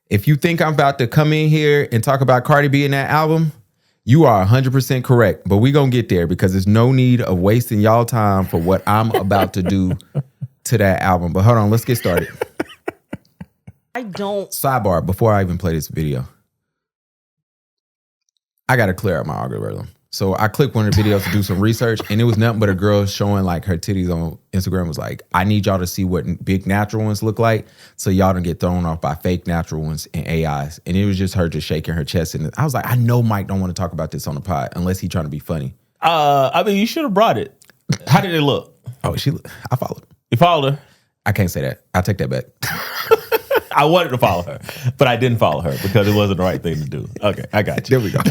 If you think I'm about to come in here and talk about Cardi B in that album, you are 100% correct. But we going to get there because there's no need of wasting y'all time for what I'm about to do to that album. But hold on, let's get started. I don't. Sidebar, before I even play this video, I got to clear up my algorithm. So I clicked one of the videos to do some research, and it was nothing but a girl showing like her titties on Instagram. Was like, I need y'all to see what big natural ones look like, so y'all don't get thrown off by fake natural ones and AIs. And it was just her just shaking her chest, and I was like, I know Mike don't want to talk about this on the pod unless he trying to be funny. I mean, you should have brought it. How did it look? Oh, I followed. You followed her? I can't say that. I'll take that back. I wanted to follow her, but I didn't follow her because it wasn't the right thing to do. Okay, I got you. There we go.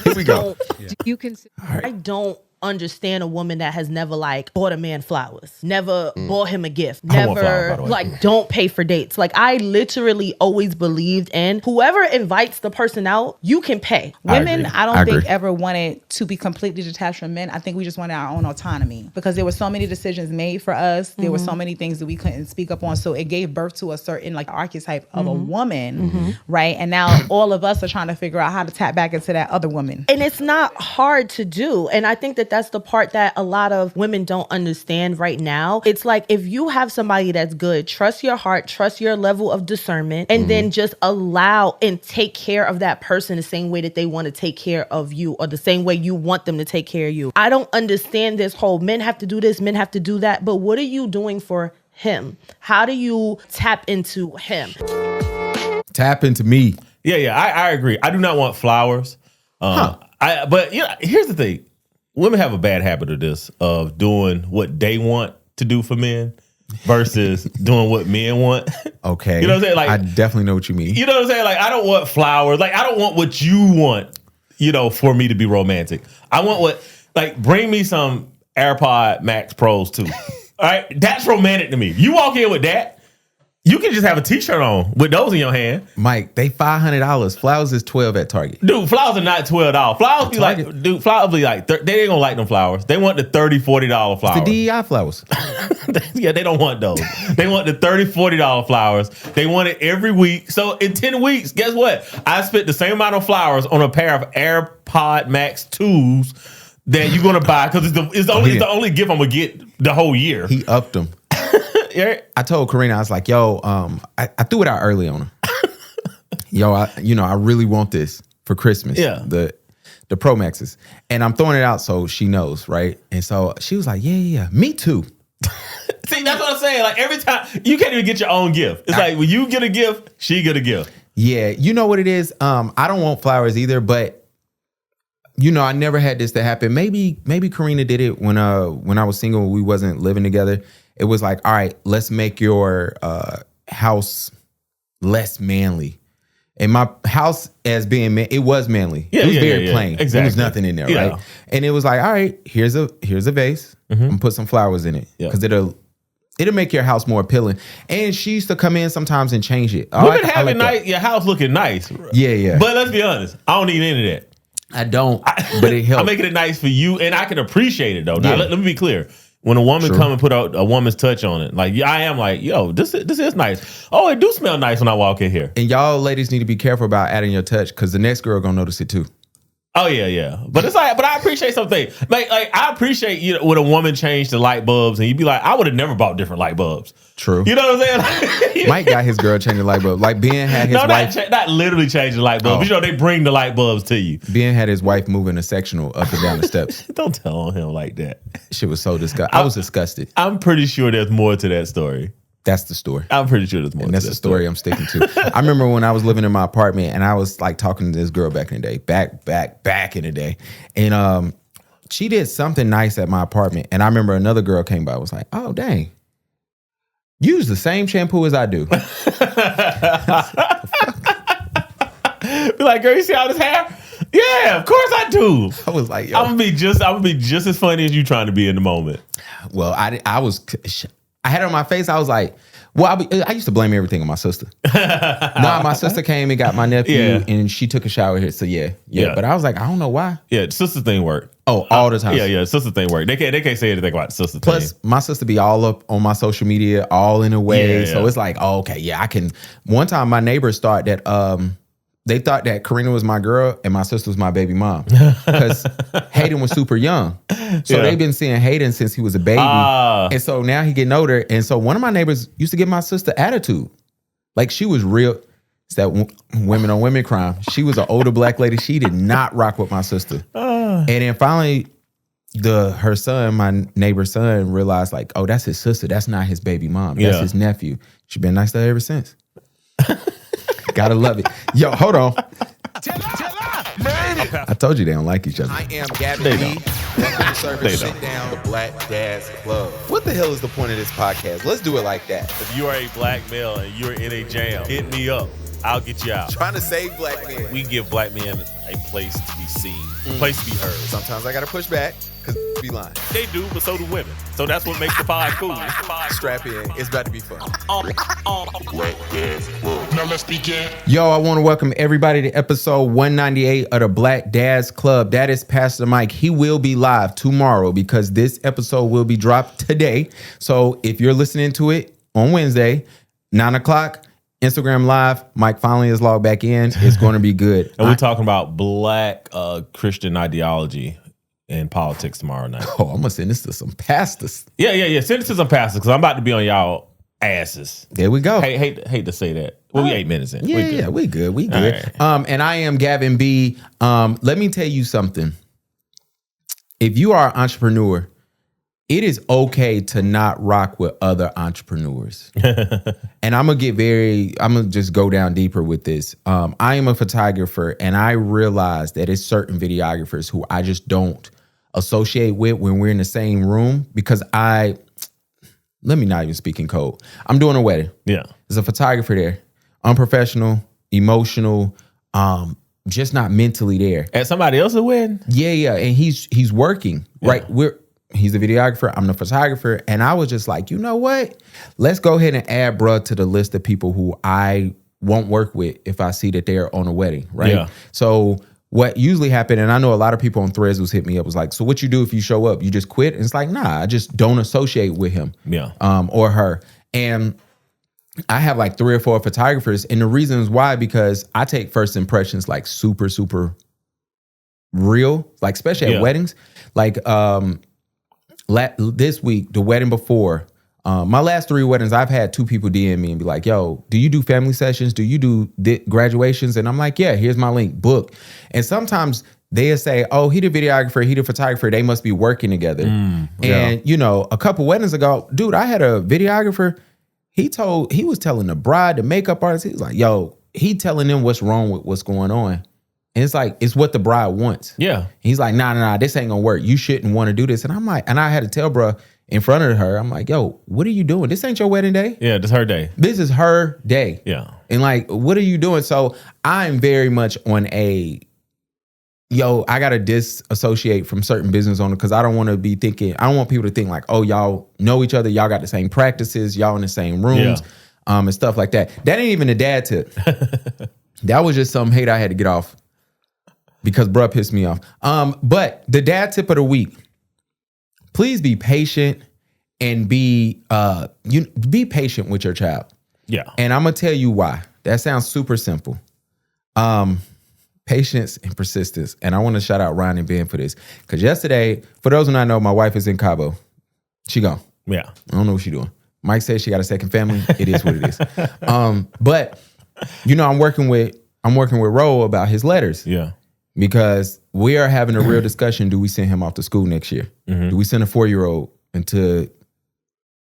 Here we go. You can. I don't understand a woman that has never like bought a man flowers, never bought him a gift, want flowers, by never the way. like don't pay for dates. Like I literally always believed in whoever invites the person out, you can pay. Women, I don't think agree. ever wanted to be completely detached from men. I think we just wanted our own autonomy because there were so many decisions made for us. There were so many things that we couldn't speak up on. So it gave birth to a certain like archetype of a woman, right? And now all of us are trying to figure out how to tap back into that other woman. And it's not hard to do. And I think that that's the part that a lot of women don't understand right now. It's like if you have somebody that's good, trust your heart, trust your level of discernment, and then just allow and take care of that person the same way that they want to take care of you or the same way you want them to take care of you. I don't understand this whole men have to do this, men have to do that. But what are you doing for him? How do you tap into him? Tap into me. Yeah, I agree. I do not want flowers. But here's the thing. Women have a bad habit of this, of doing what they want to do for men versus doing what men want. Okay. You know what I'm saying? Like, I definitely know what you mean. you know what I'm saying? Like, I don't want flowers. Like, I don't want what you want, for me to be romantic. I want bring me some AirPod Max Pros too. All right? That's romantic to me. You walk in with that, you can just have a t-shirt on with those in your hand. Mike, they $500. Flowers is $12 at Target. Dude, flowers are not $12. Flowers be like, flowers be like, they ain't gonna like them flowers. They want the $30, $40 flowers. The DEI flowers. Yeah, they don't want those. They want the $30, $40 flowers. They want it every week. So in 10 weeks, guess what? I spent the same amount of flowers on a pair of AirPod Max 2s that you're gonna buy because it's the only gift I'm gonna get the whole year. He upped them. I told Karina, I was like, yo, I threw it out early on her. Yo, I really want this for Christmas. Yeah. The Pro Maxes. And I'm throwing it out so she knows, right? And so she was like, yeah, me too. See, that's what I'm saying. Like every time, you can't even get your own gift. It's like when you get a gift, she get a gift. Yeah, you know what it is? I don't want flowers either, but I never had this to happen. Maybe Karina did it when I was single, we wasn't living together. It was like, all right, let's make your house less manly. And my house as being it was manly. It was very plain. Exactly. There was nothing in there, right? And it was like, all right, here's a vase. I'm gonna put some flowers in it because it'll make your house more appealing. And she used to come in sometimes and change it. Women having your house looking nice. Yeah. But let's be honest, I don't need any of that. I don't, but it helps. I'm making it nice for you, and I can appreciate it though. Now let me be clear. When a woman come and put a woman's touch on it, like I am like, yo, this is nice. Oh, it do smell nice when I walk in here. And y'all ladies need to be careful about adding your touch because the next girl gonna notice it too. Oh yeah. But it's like, but I appreciate something. Like I appreciate when a woman changed the light bulbs and you'd be like, I would have never bought different light bulbs. True. You know what I'm saying? Mike got his girl change the light bulb. Like Ben had his wife. Not literally change the light bulbs. But, they bring the light bulbs to you. Ben had his wife moving a sectional up and down the steps. Don't tell him like that. Shit was so disgusting. I was disgusted. I'm pretty sure there's more to that story. That's the story. I'm pretty sure there's more. And that's the story I'm sticking to. I remember when I was living in my apartment and I was like talking to this girl back in the day, back in the day. And she did something nice at my apartment. And I remember another girl came by and was like, oh, dang. You use the same shampoo as I do. Be like, girl, you see all this hair? Yeah, of course I do. I was like, yo. I'm gonna be just as funny as you trying to be in the moment. Well, I had it on my face. I was like, well, I used to blame everything on my sister. No, my sister came and got my nephew and she took a shower here. So yeah. But I was like, I don't know why. Yeah, the sister thing worked. Oh, all the time. Yeah. Sister thing work. They can't say anything about sister Plus, thing. my sister be all up on my social media, all in a way. Yeah. So it's like, oh, okay, yeah, I can. One time, my neighbors thought that they thought that Karina was my girl and my sister was my baby mom because Hayden was super young. So they've been seeing Hayden since he was a baby, and so now he getting older. And so one of my neighbors used to give my sister attitude, like she was real. It's that women on women crime. She was an older black lady. She did not rock with my sister. And then finally, her son, my neighbor's son, realized like, oh, that's his sister. That's not his baby mom. That's his nephew. She been nice to her ever since. Gotta love it. Yo, hold on. I told you they don't like each other. I am Gavin B. Welcome to Service Sit Down, the Black Dad's Club. What the hell is the point of this podcast? Let's do it like that. If you are a black male and you're in a jam, hit me up. I'll get you out. Trying to save black men. We give black men a place to be seen, a place to be heard. Sometimes I gotta push back because be lying. They do, but so do women. So that's what makes the pod cool. Strap in. It's about to be fun. Black Dad's Club. Now let's begin. Yo, I want to welcome everybody to episode 198 of the Black Dad's Club. That is Pastor Mike. He will be live tomorrow because this episode will be dropped today. So if you're listening to it on Wednesday, 9 o'clock, Instagram Live, Mike finally is logged back in. It's going to be good. And we're talking about black Christian ideology and politics tomorrow night. Oh, I'm going to send this to some pastors. Yeah. Send it to some pastors because I'm about to be on y'all asses. There we go. Hate to say that. Well, we 8 minutes in. Yeah, we good. We good. Right. And I am Gavin B. Let me tell you something. If you are an entrepreneur, it is okay to not rock with other entrepreneurs. And I'm going to just go down deeper with this. I am a photographer and I realize that it's certain videographers who I just don't associate with when we're in the same room because let me not even speak in code. I'm doing a wedding. Yeah. There's a photographer there, unprofessional, emotional, just not mentally there. At somebody else's wedding? Yeah. And he's working, right? He's the videographer, I'm the photographer. And I was just like, you know what? Let's go ahead and add bruh to the list of people who I won't work with if I see that they're on a wedding, right? Yeah. So what usually happened, and I know a lot of people on Threads who's hit me up, was like, so what you do if you show up? You just quit? And it's like, nah, I just don't associate with him or her. And I have like 3 or 4 photographers. And the reasons why, because I take first impressions like super, super real, like especially at weddings. Like, this week, the wedding before, my last 3 weddings, I've had 2 people DM me and be like, yo, do you do family sessions? Do you do graduations? And I'm like, yeah, here's my link, book. And sometimes they'll say, oh, he the videographer, he the photographer, they must be working together. And, you know, a couple weddings ago, dude, I had a videographer, he was telling the bride, the makeup artist, he was like, yo, he telling them what's wrong with what's going on. And it's like, it's what the bride wants. Yeah. He's like, nah, this ain't gonna work. You shouldn't want to do this. And I'm like, and I had to tell bruh in front of her, I'm like, yo, what are you doing? This ain't your wedding day. Yeah, this is her day. This is her day. Yeah. And like, what are you doing? So I'm very much on I gotta disassociate from certain business owners because I don't want people to think like, oh, y'all know each other. Y'all got the same practices. Y'all in the same rooms and stuff like that. That ain't even a dad tip. That was just some hate I had to get off. Because bruh pissed me off. But the dad tip of the week, please be patient and be patient with your child. Yeah. And I'm gonna tell you why. That sounds super simple. Patience and persistence. And I want to shout out Ryan and Ben for this. Because yesterday, for those who don't know, my wife is in Cabo. She gone. Yeah. I don't know what she's doing. Mike says she got a second family. It is what it is. But I'm working with Ro about his letters. Yeah. Because we are having a real discussion. Do we send him off to school next year? Mm-hmm. Do we send a 4-year-old into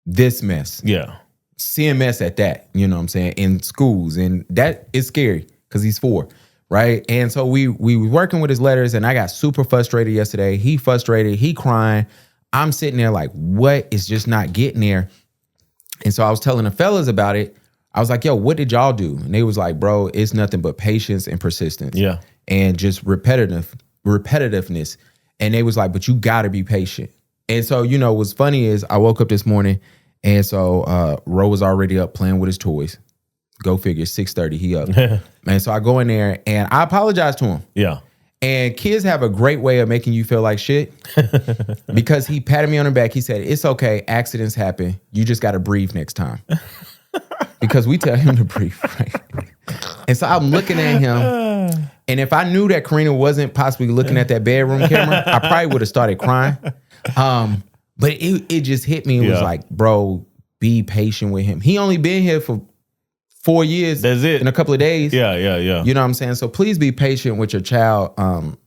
this mess? Yeah. CMS at that, you know what I'm saying, in schools. And that is scary because he's 4, right? And so we were working with his letters and I got super frustrated yesterday. He frustrated, he crying. I'm sitting there like, what is just not getting there? And so I was telling the fellas about it. I was like, yo, what did y'all do? And they was like, bro, it's nothing but patience and persistence. Yeah. And just repetitiveness. And they was like, but you gotta be patient. And so, what's funny is I woke up this morning and so Ro was already up playing with his toys. Go figure, 6:30, he up. And so I go in there and I apologize to him. Yeah. And kids have a great way of making you feel like shit. Because he patted me on the back. He said, it's okay. Accidents happen. You just got to breathe next time. Because we tell him to breathe, right? And so I'm looking at him. And if I knew that Karina wasn't possibly looking at that bedroom camera, I probably would have started crying. But it just hit me. It was like, bro, be patient with him. He only been here for 4 years. That's it. In a couple of days. Yeah. You know what I'm saying? So please be patient with your child. And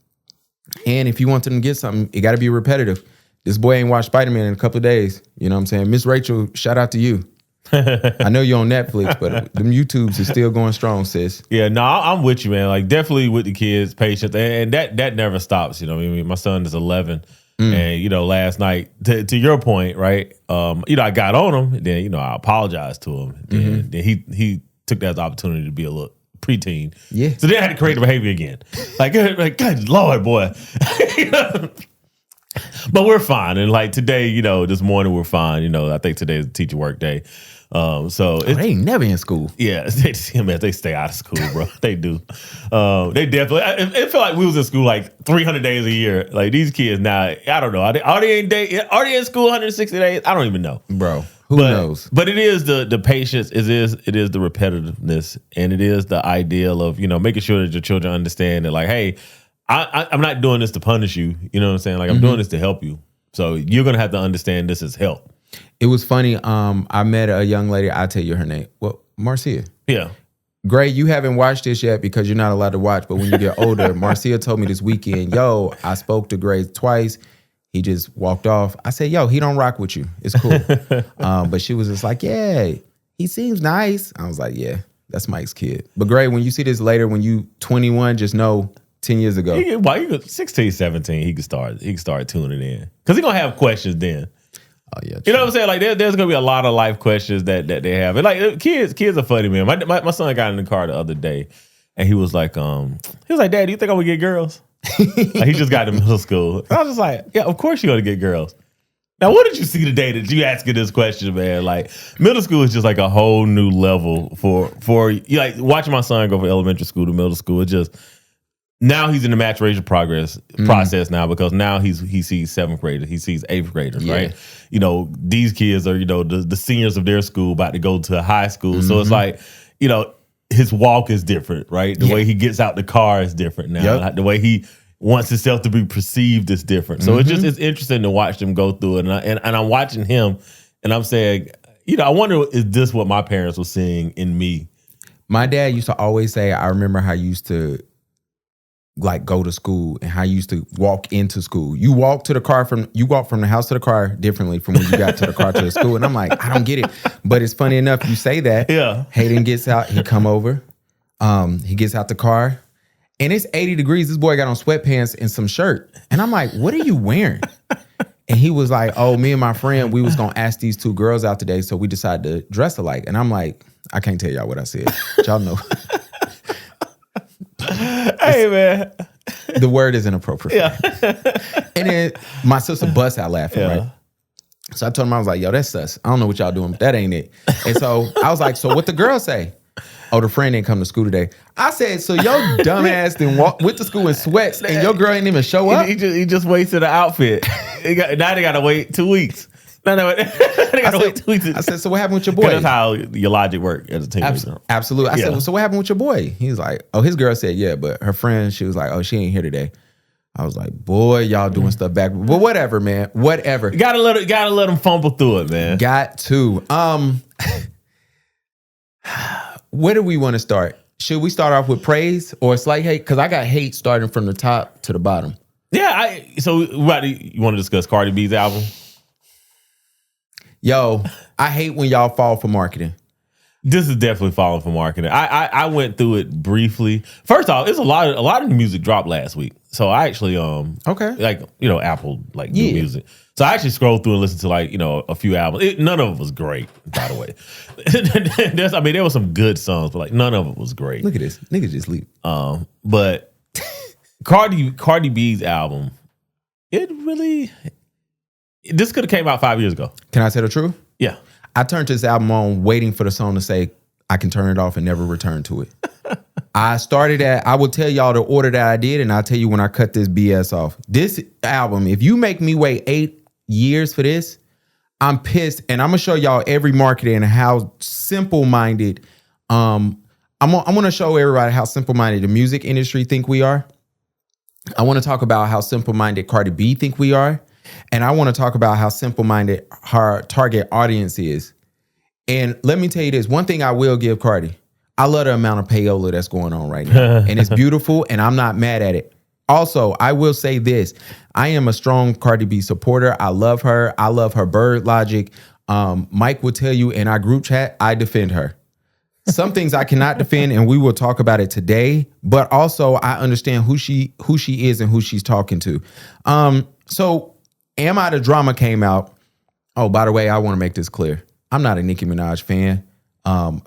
if you want them to get something, it got to be repetitive. This boy ain't watched Spider-Man in a couple of days. You know what I'm saying? Miss Rachel, shout out to you. I know you're on Netflix, but them YouTubes is still going strong, sis. Yeah, no, I'm with you, man. Like, definitely with the kids, patience, and that never stops. You know, I mean, my son is 11, and you know, last night, to your point, right? You know, I got on him, and then you know, I apologized to him, and then he took that as an opportunity to be a little preteen. Yeah. So then I had to correct the behavior again. Like good Lord, boy. You know? But we're fine, and like today, you know, this morning we're fine. You know, I think today is teacher work day. So they ain't never in school. Yeah, they stay out of school, bro. They do. They definitely. It felt like we was in school like 300 days a year. Like these kids now, I don't know. Are they in school 160 days? I don't even know, bro. Who knows? But it is the patience. It is the repetitiveness, and it is the ideal of, you know, making sure that your children understand that, like, hey, I'm not doing this to punish you. You know what I'm saying? Like, I'm doing this to help you. So you're gonna have to understand this is help. It was funny. I met a young lady. I'll tell you her name. Well, Marcia. Yeah. Gray, you haven't watched this yet because you're not allowed to watch. But when you get older, Marcia told me this weekend, yo, I spoke to Gray twice. He just walked off. I said, yo, he don't rock with you. It's cool. But she was just like, yeah, he seems nice. I was like, yeah, that's Mike's kid. But Gray, when you see this later, when you 21, just know 10 years ago. You 16, 17, he can start tuning in. Because he's going to have questions then. Oh, yeah, you know what I'm saying? Like there's gonna be a lot of life questions that they have, and like kids are funny, man. My son got in the car the other day, and he was like, Dad, do you think I'm gonna get girls? Like, he just got to middle school. And I was just like, yeah, of course you're gonna get girls. Now, what did you see today that you asking this question, man? Like, middle school is just like a whole new level for you. Like, watching my son go from elementary school to middle school, it just. Now he's in the maturation process now, because now he sees 7th graders, he sees 8th graders, right? You know, these kids are, you know, the seniors of their school about to go to high school. So it's like, you know, his walk is different, right? The way he gets out the car is different now. Like, the way he wants himself to be perceived is different. So it's interesting to watch them go through it. And I'm watching him, and I'm saying, you know, I wonder, is this what my parents were seeing in me? My dad used to always say, I remember how you used to like go to school and how you used to walk into school. You walk from the house to the car differently from when you got to the car to the school. And I'm like, I don't get it. But it's funny enough, you say that. Yeah. Hayden gets out, he come over. He gets out the car and it's 80 degrees. This boy got on sweatpants and some shirt. And I'm like, what are you wearing? And he was like, oh, me and my friend, we was going to ask these 2 girls out today. So we decided to dress alike. And I'm like, I can't tell y'all what I said. Y'all know. Hey, man. The word is inappropriate. Yeah. And then my sister busts out laughing, right? So I told him, I was like, yo, that's sus. I don't know what y'all doing, but that ain't it. And so I was like, so what the girl say? Oh, the friend didn't come to school today. I said, so your dumbass went to school in sweats and your girl ain't even show up? He just wasted an outfit. Now they got to wait 2 weeks. No, they got to wait 2 weeks. I said, so what happened with your boy? That's how your logic works as a teenager. Absolutely. I said, well, so what happened with your boy? He's like, oh, his girl said, yeah, but her friend, she was like, oh, she ain't here today. I was like, boy, y'all doing stuff back. But whatever, man. Whatever. Gotta let them fumble through it, man. Got to. Where do we want to start? Should we start off with praise or slight hate? Because I got hate starting from the top to the bottom. Yeah. You want to discuss Cardi B's album? Yo, I hate when y'all fall for marketing. This is definitely falling for marketing. I went through it briefly. First off, it's a lot of the music dropped last week. So I actually like, you know, Apple like new music. So I actually scrolled through and listened to like, you know, a few albums. None of it was great, by the way. There were some good songs, but like none of it was great. Look at this. Nigga just leave. But Cardi B's album, this could have came out 5 years ago. Can I say the truth? Yeah. I turned this album on waiting for the song to say, I can turn it off and never return to it. I will tell y'all the order that I did, and I'll tell you when I cut this BS off. This album, if you make me wait 8 years for this, I'm pissed. And I'm gonna show y'all every market and how simple-minded. I'm gonna show everybody how simple-minded the music industry think we are. I want to talk about how simple-minded Cardi B think we are. And I want to talk about how simple-minded her target audience is. And let me tell you this, one thing I will give Cardi. I love the amount of payola that's going on right now. And it's beautiful, and I'm not mad at it. Also, I will say this. I am a strong Cardi B supporter. I love her. I love her bird logic. Mike will tell you in our group chat, I defend her. Some things I cannot defend, and we will talk about it today. But also, I understand who she is and who she's talking to. So, Am I the Drama came out. Oh, by the way, I want to make this clear. I'm not a Nicki Minaj fan.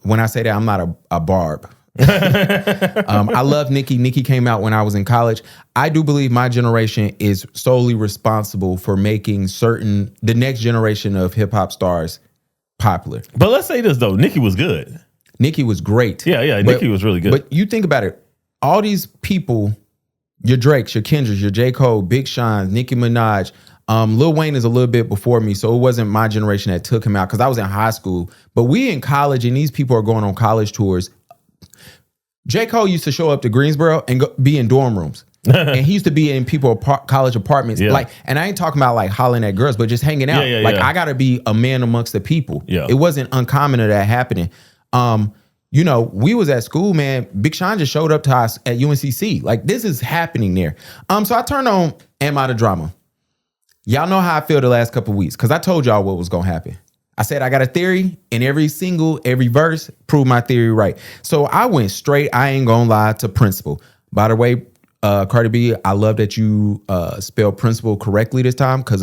When I say that, I'm not a Barb. I love Nicki. Nicki came out when I was in college. I do believe my generation is solely responsible for making the next generation of hip hop stars popular. But let's say this though, Nicki was good. Nicki was great. Yeah, Nicki was really good. But you think about it, all these people, your Drakes, your Kendricks, your J. Cole, Big Sean, Nicki Minaj, Lil Wayne is a little bit before me, so it wasn't my generation that took him out because I was in high school. But we in college, and these people are going on college tours. J. Cole used to show up to Greensboro and be in dorm rooms. And he used to be in college apartments. Yeah. And I ain't talking about like hollering at girls, but just hanging out. I got to be a man amongst the people. Yeah. It wasn't uncommon of that happening. We was at school, man. Big Sean just showed up to us at UNCC. Like, this is happening there. So I turned on Am I the Drama? Y'all know how I feel the last couple of weeks because I told y'all what was going to happen. I said I got a theory, and every verse proved my theory right. So I went straight, I ain't going to lie, to principle. By the way, Cardi B, I love that you spelled principle correctly this time because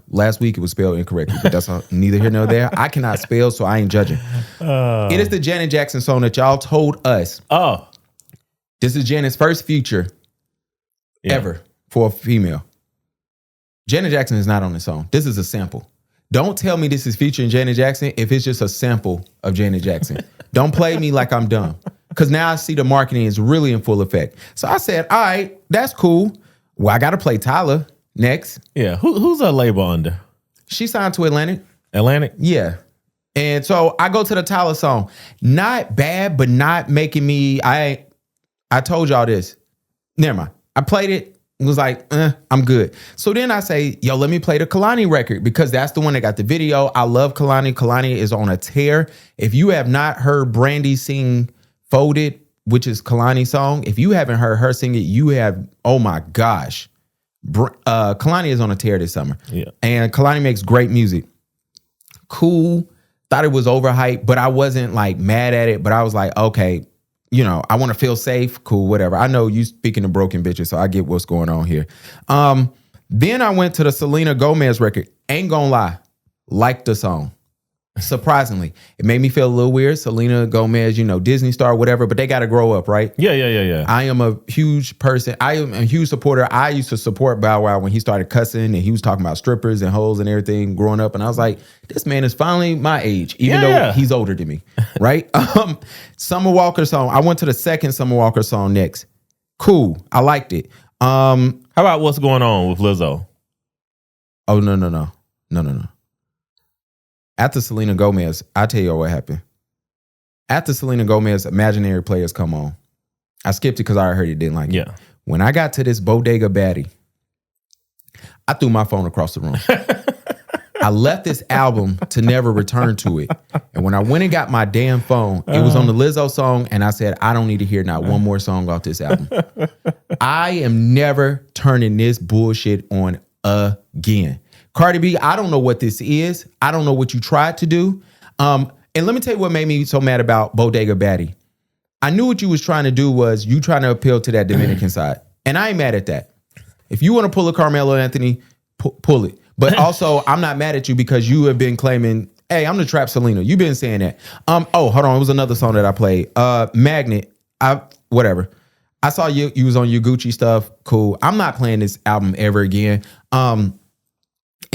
last week it was spelled incorrectly, but that's neither here nor there. I cannot spell, so I ain't judging. It is the Janet Jackson song that y'all told us. Oh. This is Janet's first feature ever for a female. Janet Jackson is not on the song. This is a sample. Don't tell me this is featuring Janet Jackson if it's just a sample of Janet Jackson. Don't play me like I'm dumb. Because now I see the marketing is really in full effect. So I said, all right, that's cool. Well, I got to play Tyler next. Yeah. Who's her label under? She signed to Atlantic. Atlantic? Yeah. And so I go to the Tyler song. Not bad, but not making me, I told y'all this. Never mind. I played it. It was like, I'm good. So then I say, yo, let me play the Kalani record because that's the one that got the video. I love Kalani. Kalani is on a tear. If you have not heard Brandy sing Folded, which is Kalani's song, if you haven't heard her sing it, you have, oh my gosh. Kalani is on a tear this summer. Yeah. And Kalani makes great music. Cool. Thought it was overhyped, but I wasn't like mad at it. But I was like, okay, I want to feel safe. Cool, whatever. I know you speaking to broken bitches, so I get what's going on here. Then I went to the Selena Gomez record. Ain't gonna lie, liked the song. Surprisingly, it made me feel a little weird. Selena Gomez, Disney star, whatever, but they got to grow up, right? Yeah. I am a huge person. I am a huge supporter. I used to support Bow Wow when he started cussing and he was talking about strippers and hoes and everything growing up. And I was like, this man is finally my age, even though he's older than me, right? Summer Walker song. I went to the second Summer Walker song next. Cool. I liked it. How about What's Going On with Lizzo? Oh, no. After Selena Gomez, I'll tell you what happened. After Selena Gomez, Imaginary Players come on. I skipped it because I heard it, didn't like it. Yeah. When I got to this Bodega Baddie, I threw my phone across the room. I left this album to never return to it. And when I went and got my damn phone, it was on the Lizzo song, and I said, I don't need to hear not one more song off this album. I am never turning this bullshit on again. Cardi B, I don't know what this is. I don't know what you tried to do. And let me tell you what made me so mad about Bodega Baddie. I knew what you was trying to do was you trying to appeal to that Dominican side. And I ain't mad at that. If you want to pull a Carmelo Anthony, pull it. But also, I'm not mad at you because you have been claiming, hey, I'm the Trap Selena. You've been saying that. Hold on. It was another song that I played. Magnet. Whatever. I saw you was on your Gucci stuff. Cool. I'm not playing this album ever again.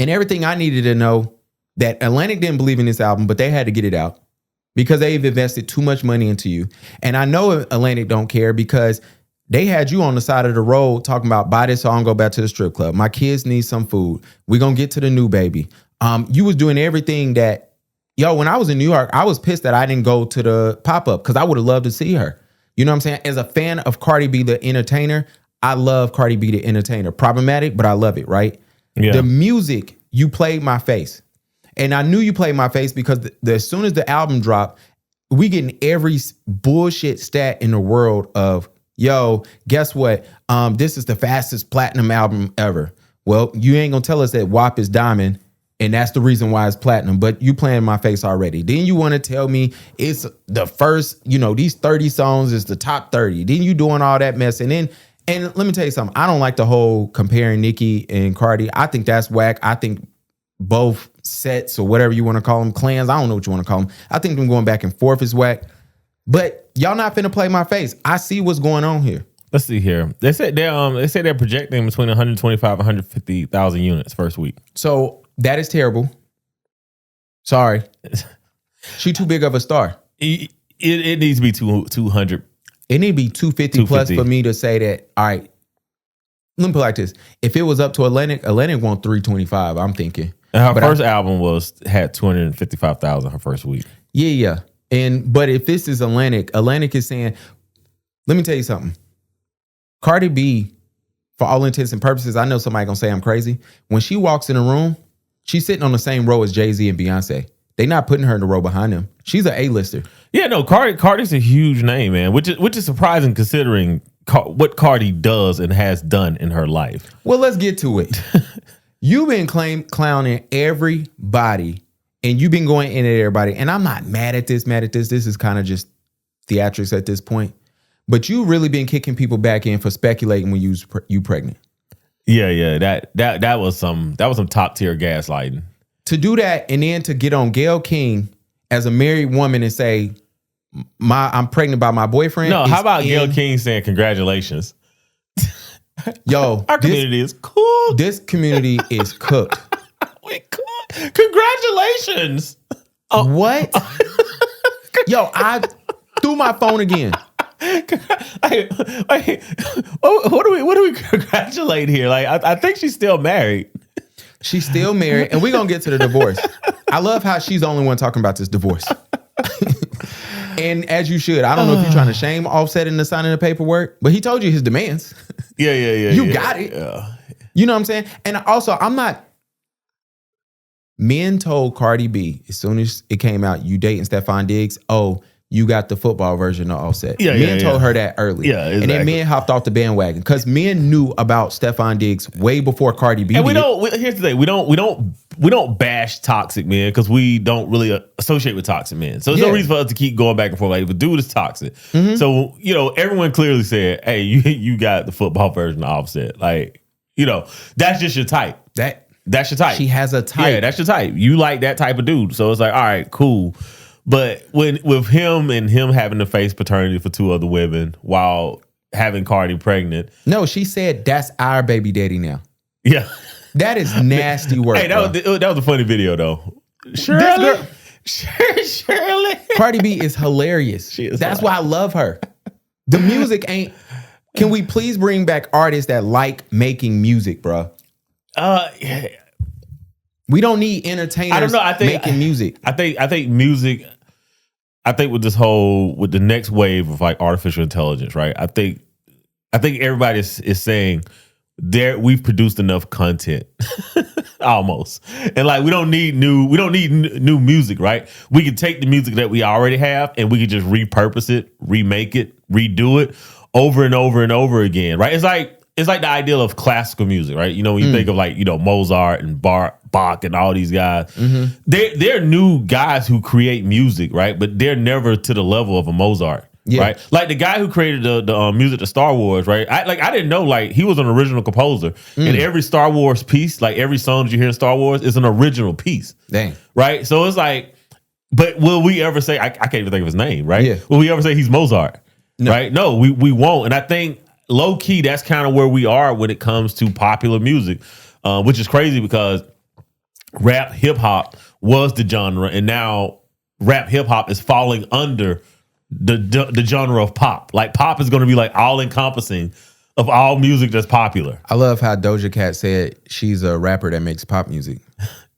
And everything I needed to know that Atlantic didn't believe in this album, but they had to get it out because they've invested too much money into you. And I know Atlantic don't care because they had you on the side of the road talking about buy this song, go back to the strip club. My kids need some food. We're going to get to the new baby. You was doing everything that, when I was in New York, I was pissed that I didn't go to the pop-up because I would have loved to see her. You know what I'm saying? As a fan of Cardi B, the entertainer, I love Cardi B, the entertainer. Problematic, but I love it, right? Yeah. The music, you played my face. And I knew you played my face because as soon as the album dropped, we getting every bullshit stat in the world of, guess what? This is the fastest platinum album ever. Well, you ain't gonna tell us that WAP is diamond, and that's the reason why it's platinum, but you playing my face already. Then you want to tell me it's the first, these 30 songs is the top 30. Then you doing all that mess. And let me tell you something. I don't like the whole comparing Nicki and Cardi. I think that's whack. I think both sets or whatever you want to call them, clans, I don't know what you want to call them. I think them going back and forth is whack. But y'all not finna play my face. I see what's going on here. Let's see here. They said they're projecting between 125 and 150,000 units first week. So that is terrible. Sorry. She too big of a star. It needs to be 200. It need to be 250 plus for me to say that, all right, let me put it like this. If it was up to Atlantic want 325, I'm thinking. And her first album had 255,000 her first week. Yeah. But if this is Atlantic is saying, let me tell you something. Cardi B, for all intents and purposes, I know somebody gonna say I'm crazy. When she walks in a room, she's sitting on the same row as Jay-Z and Beyonce. They not putting her in the row behind them. She's an A-lister. Yeah, no, Cardi's a huge name, man, which is surprising considering what Cardi does and has done in her life. Well, let's get to it. You've been clowning everybody, and you've been going in at everybody. And I'm not mad at this. This is kind of just theatrics at this point. But you really been kicking people back in for speculating when you pregnant. Yeah. That was some top tier gaslighting. To do that and then to get on Gayle King as a married woman and say, I'm pregnant by my boyfriend. No, how about Gayle King saying congratulations? Yo, our community is cool. This community is cooked. We cooked. Congratulations. What? Yo, I threw my phone again. What do we congratulate here? Like, I think she's still married. She's still married, and we're gonna get to the divorce. I love how she's the only one talking about this divorce. And as you should. I don't know if you're trying to shame Offset into signing the paperwork, but he told you his demands. Yeah. You got it. Yeah. You know what I'm saying? And also, men told Cardi B as soon as it came out, you dating Stephon Diggs. Oh, you got the football version of Offset. Men told her that early. Yeah, exactly. And then men hopped off the bandwagon because men knew about Stephon Diggs way before Cardi B. And here's the thing: we don't bash toxic men because we don't really associate with toxic men. So there's no reason for us to keep going back and forth. Like, if a dude is toxic, so everyone clearly said, "Hey, you got the football version of Offset." Like, that's just your type. That's your type. She has a type. Yeah, that's your type. You like that type of dude. So it's like, all right, cool. But with him having to face paternity for two other women while having Cardi pregnant. No, she said that's our baby daddy now. Yeah. That is nasty work. Hey, that was a funny video though. Shirley. Cardi B is hilarious. That's why I love her. The music ain't. Can we please bring back artists that like making music, bro? We don't need entertainers. I don't know. Making music. I think music. I think with the next wave of like artificial intelligence, right? I think everybody is saying we've produced enough content almost. And like we don't need new music, right? We can take the music that we already have and we can just repurpose it, remake it, redo it over and over and over again, right? It's like the ideal of classical music, right? When you think of like, Mozart and Bach and all these guys, they're new guys who create music, right? But they're never to the level of a Mozart, right? Like the guy who created the music to Star Wars, right? I didn't know like he was an original composer, and every Star Wars piece, like every song that you hear in Star Wars, is an original piece. Dang, right? So it's like, but will we ever say I can't even think of his name, right? Yeah. Will we ever say he's Mozart? No. Right? No, we won't. And I think low key, that's kind of where we are when it comes to popular music, which is crazy because rap, hip hop was the genre, and now rap hip hop is falling under the genre of pop. Like pop is going to be like all encompassing of all music that's popular. I love how Doja Cat said she's a rapper that makes pop music.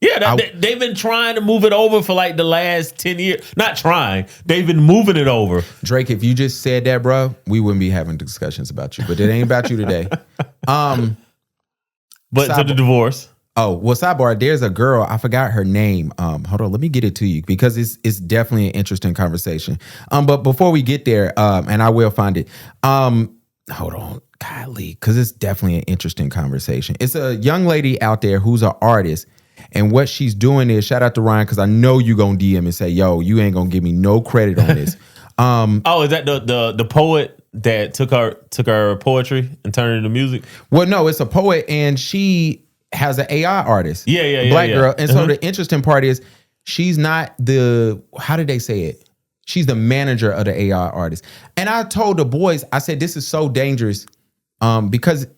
Yeah, they've been trying to move it over for like the last 10 years. Not trying. They've been moving it over. Drake, if you just said that, bro, we wouldn't be having discussions about you. But it ain't about you today. But to the divorce. Oh, well, sidebar, there's a girl, I forgot her name. Hold on, let me get it to you because it's definitely an interesting conversation. But before we get there, and I will find it, hold on, golly, because it's definitely an interesting conversation. It's a young lady out there who's an artist, and what she's doing is, shout out to Ryan, because I know you gonna DM and say, yo, you ain't gonna give me no credit on this. Oh, is that the poet that took her poetry and turned it into music? Well, no, it's a poet, and she has an AI artist. Yeah. Black girl. And so the interesting part is she's not how did they say it? She's the manager of the AI artist. And I told the boys, I said, this is so dangerous because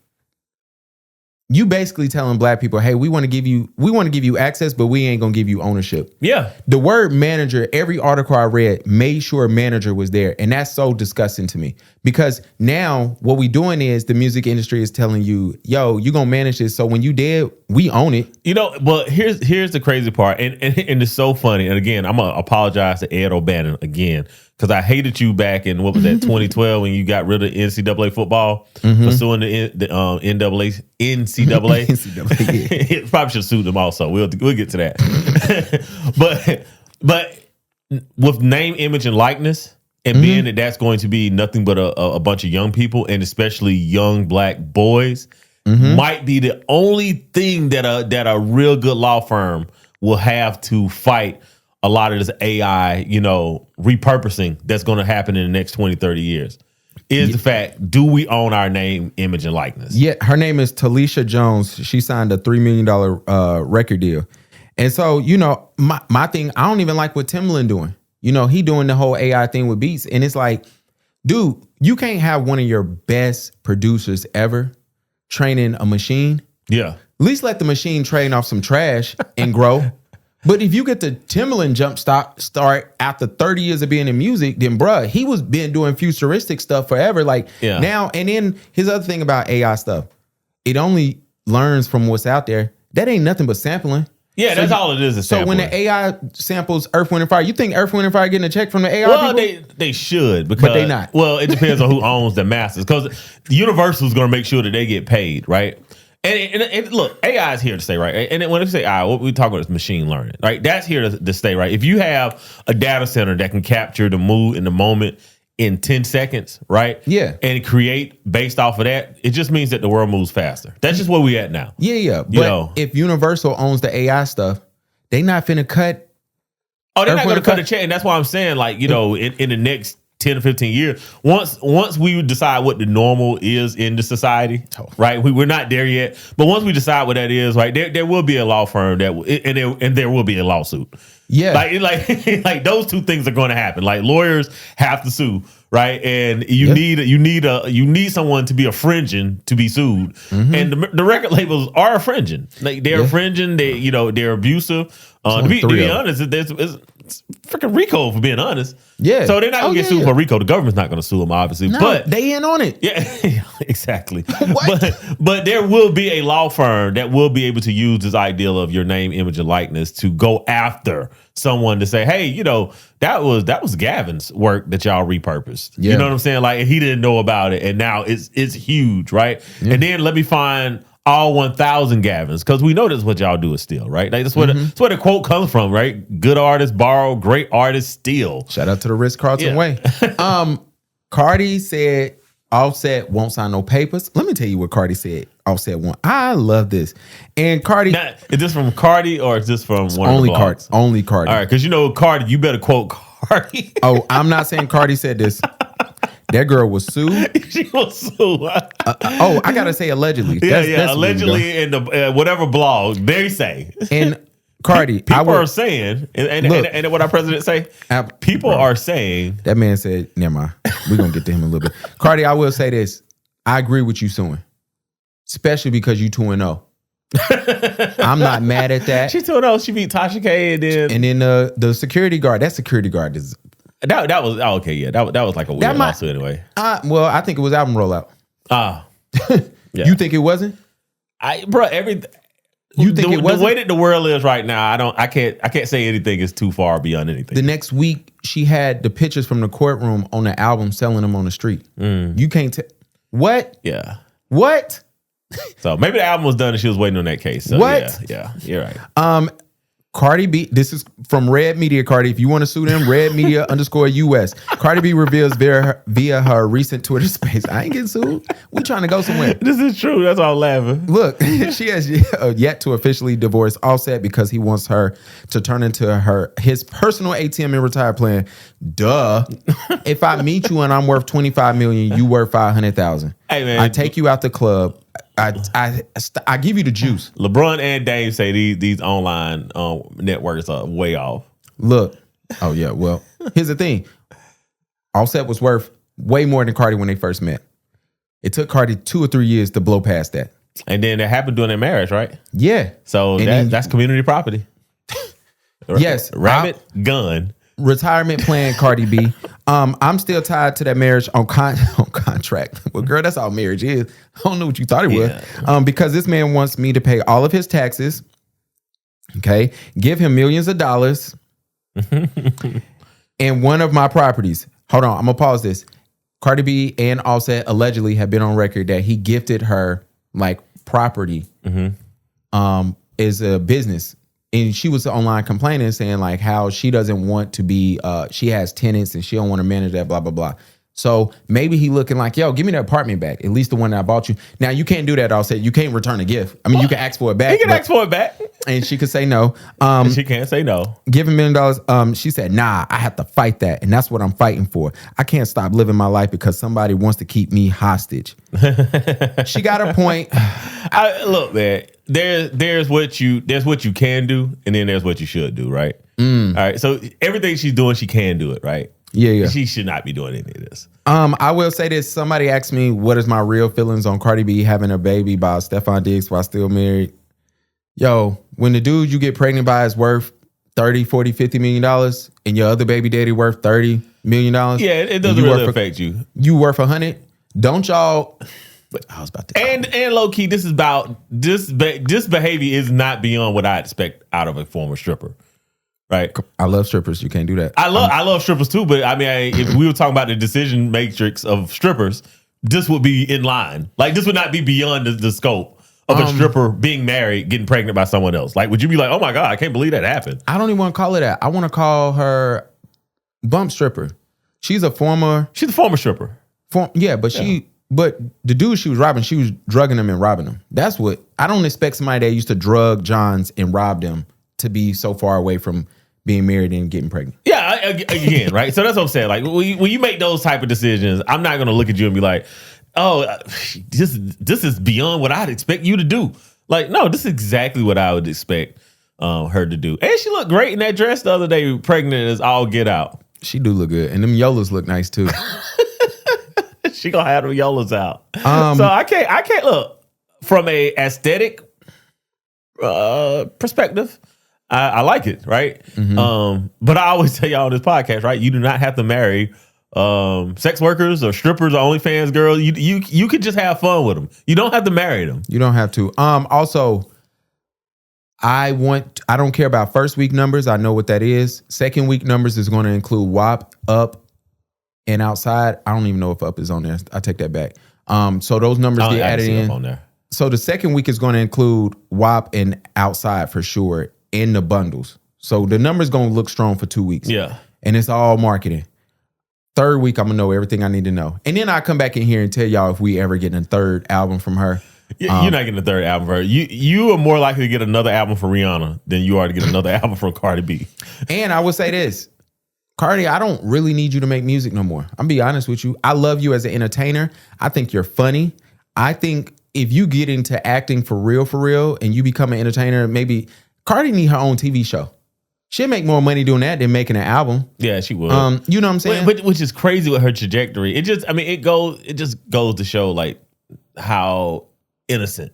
you basically telling black people, hey, we want to give you access, but we ain't gonna give you ownership. Yeah. The word manager, every article I read made sure manager was there. And that's so disgusting to me because now what we doing is the music industry is telling you, yo, you gonna manage this. So when you dead, we own it. You know, but here's the crazy part. And it's so funny. And again, I'm gonna apologize to Ed O'Bannon again. Because I hated you back in, what was that, 2012 when you got rid of NCAA football for suing the NCAA. NCAA, yeah. Probably should sue them also. We'll get to that. but with name, image, and likeness, and being that's going to be nothing but a bunch of young people, and especially young black boys, might be the only thing that a real good law firm will have to fight a lot of this AI, repurposing that's going to happen in the next 20, 30 years is the fact, do we own our name, image, and likeness? Yeah, her name is Talisha Jones. She signed a $3 million record deal. And so, my thing, I don't even like what Timbaland doing. He doing the whole AI thing with beats. And it's like, dude, you can't have one of your best producers ever training a machine. Yeah. At least let the machine train off some trash and grow. But if you get the Timbaland jump start after 30 years of being in music, then bruh, he was been doing futuristic stuff forever. Now, and then his other thing about AI stuff, it only learns from what's out there. That ain't nothing but sampling. Yeah, that's all it is. So when the AI samples Earth, Wind, and Fire, you think Earth, Wind, and Fire getting a check from the AI well, people? they should, because, but they not. Well, it depends on who owns the masters, because Universal is going to make sure that they get paid, right? And look, AI is here to stay, right? And when I say AI, what we talk about is machine learning, right? That's here to stay, right? If you have a data center that can capture the mood in the moment in 10 seconds, right? Yeah. And create based off of that, it just means that the world moves faster. That's just where we at now. Yeah. But if Universal owns the AI stuff, they not finna cut. Oh, they're not going to cut a check. And that's why I'm saying, in the next 10 or 15 years, once we decide what the normal is in the society, right? We're not there yet, but once we decide what that is, right, there will be a law firm and there will be a lawsuit. Yeah, like those two things are going to happen. Like lawyers have to sue, right? And you need someone to be infringing to be sued, and the record labels are infringing. Like they're infringing. They're abusive. To be honest, it's freaking RICO, for being honest. Yeah. So they're not going to get sued for RICO. The government's not going to sue them, obviously. No, but they in on it. Yeah, exactly. But there will be a law firm that will be able to use this ideal of your name, image, and likeness to go after someone to say, hey, that was Gavin's work that y'all repurposed. Yeah. You know what I'm saying? Like, he didn't know about it, and now it's huge, right? Yeah. And then let me find all 1,000 Gavins, because we know that's what y'all do is steal, right? Like that's where the quote comes from, right? Good artists borrow, great artists steal. Shout out to the Ritz-Carlton way. Cardi said Offset won't sign no papers. Let me tell you what Cardi said. Offset won't. I love this. And Cardi, now, is this from Cardi or is this from one only of the blogs? Only Cardi. All right, because Cardi, you better quote Cardi. Oh, I'm not saying Cardi said this. That girl was sued. She was sued. I gotta say allegedly. That's allegedly in the whatever blog they say. And Cardi, people are saying, and what our president say, people are saying. That man said, never mind. We're gonna get to him a little bit. Cardi, I will say this. I agree with you suing, especially because you 2-0. I'm not mad at that. She told us she beat Tasha K, and then the security guard. That security guard is that was okay. Yeah, that was like a weird lawsuit anyway. Well, I think it was album rollout. Yeah. You think it wasn't? You think it wasn't? The way that the world is right now, I can't say anything is too far beyond anything. The next week, she had the pictures from the courtroom on the album, selling them on the street. You can't tell. What? Yeah. What? So maybe the album was done and she was waiting on that case. So what? Yeah, you're right. Cardi B, this is from Red Media, Cardi. If you want to sue them, Red Media _US. Cardi B reveals via her recent Twitter space. I ain't getting sued. We trying to go somewhere. This is true. That's all I'm laughing. Look, she has yet to officially divorce Offset because he wants her to turn into his personal ATM and retire plan. Duh. If I meet you and I'm worth $25 million, you worth $500,000. Hey man, I take you out the club. I give you the juice. LeBron and Dame say these online networks are way off. Look, oh yeah, well, here's the thing. Offset was worth way more than Cardi when they first met. It took Cardi 2 or 3 years to blow past that. And then it happened during their marriage, right? Yeah. So that's community property. Yes. Rabbit, gun. Retirement plan, Cardi B. I'm still tied to that marriage on contract. Well, girl, that's all marriage is. I don't know what you thought it was. Because this man wants me to pay all of his taxes. Okay. Give him millions of dollars. And one of my properties. Hold on. I'm going to pause this. Cardi B and Offset allegedly have been on record that he gifted her like property as a business. And she was online complaining, saying like how she doesn't want to be, she has tenants and she don't want to manage that, blah, blah, blah. So maybe he looking like, yo, give me that apartment back. At least the one that I bought you. Now you can't do that, Offset. You can't return a gift. I mean, you can ask for it back. He can ask for it back. And she could say no. She can't say no. Give him $1 million. She said, nah, I have to fight that. And that's what I'm fighting for. I can't stop living my life because somebody wants to keep me hostage. She got a point. Look, man, there's what you can do, and then there's what you should do, right? All right. So everything she's doing, she can do it, right? Yeah. She should not be doing any of this. I will say this. Somebody asked me, what is my real feelings on Cardi B having a baby by Stephon Diggs while still married? Yo, when the dude you get pregnant by is worth $30, $40, $50 million and your other baby daddy worth $30 million. Yeah, it doesn't really affect you. You worth 100. Don't y'all... But I was about to... And low key, this is about... This behavior is not beyond what I expect out of a former stripper. Right. I love strippers. You can't do that. I love strippers too, but I mean, if we were talking about the decision matrix of strippers, this would be in line. Like, this would not be beyond the scope of a stripper being married, getting pregnant by someone else. Like, would you be like, oh my God, I can't believe that happened? I don't even want to call her that. I want to call her bump stripper. She's a former stripper. But but the dude she was robbing, she was drugging them and robbing them. That's what, I don't expect somebody that used to drug Johns and rob them to be so far away from being married and getting pregnant. Yeah, again, right? So that's what I'm saying. Like, when you make those type of decisions, I'm not going to look at you and be like, oh, this is beyond what I'd expect you to do. Like, no, this is exactly what I would expect her to do. And she looked great in that dress the other day, pregnant as all get out. She do look good. And them Yolas look nice too. She gonna have them Yolas out. So I can't look from a aesthetic perspective. I like it, right? But I always tell y'all on this podcast, right? You do not have to marry sex workers or strippers or OnlyFans girls. You could just have fun with them. You don't have to marry them. You don't have to. Also, I don't care about first week numbers. I know what that is. Second week numbers is going to include WAP, UP, and outside. I don't even know if UP is on there. I take that back. So those numbers get added in. On there. So the second week is going to include WAP and outside for sure in the bundles. So the number's going to look strong for 2 weeks. Yeah. And it's all marketing. Third week, I'm going to know everything I need to know. And then I come back in here and tell y'all if we ever get a third album from her. You're not getting a third album from her. You are more likely to get another album from Rihanna than you are to get another album from Cardi B. And I would say this. Cardi, I don't really need you to make music no more. I'm be honest with you. I love you as an entertainer. I think you're funny. I think if you get into acting for real, and you become an entertainer, maybe Cardi need her own TV show. She'll make more money doing that than making an album. Yeah, she would. You know what I'm saying? But which is crazy with her trajectory. It just goes to show like how innocent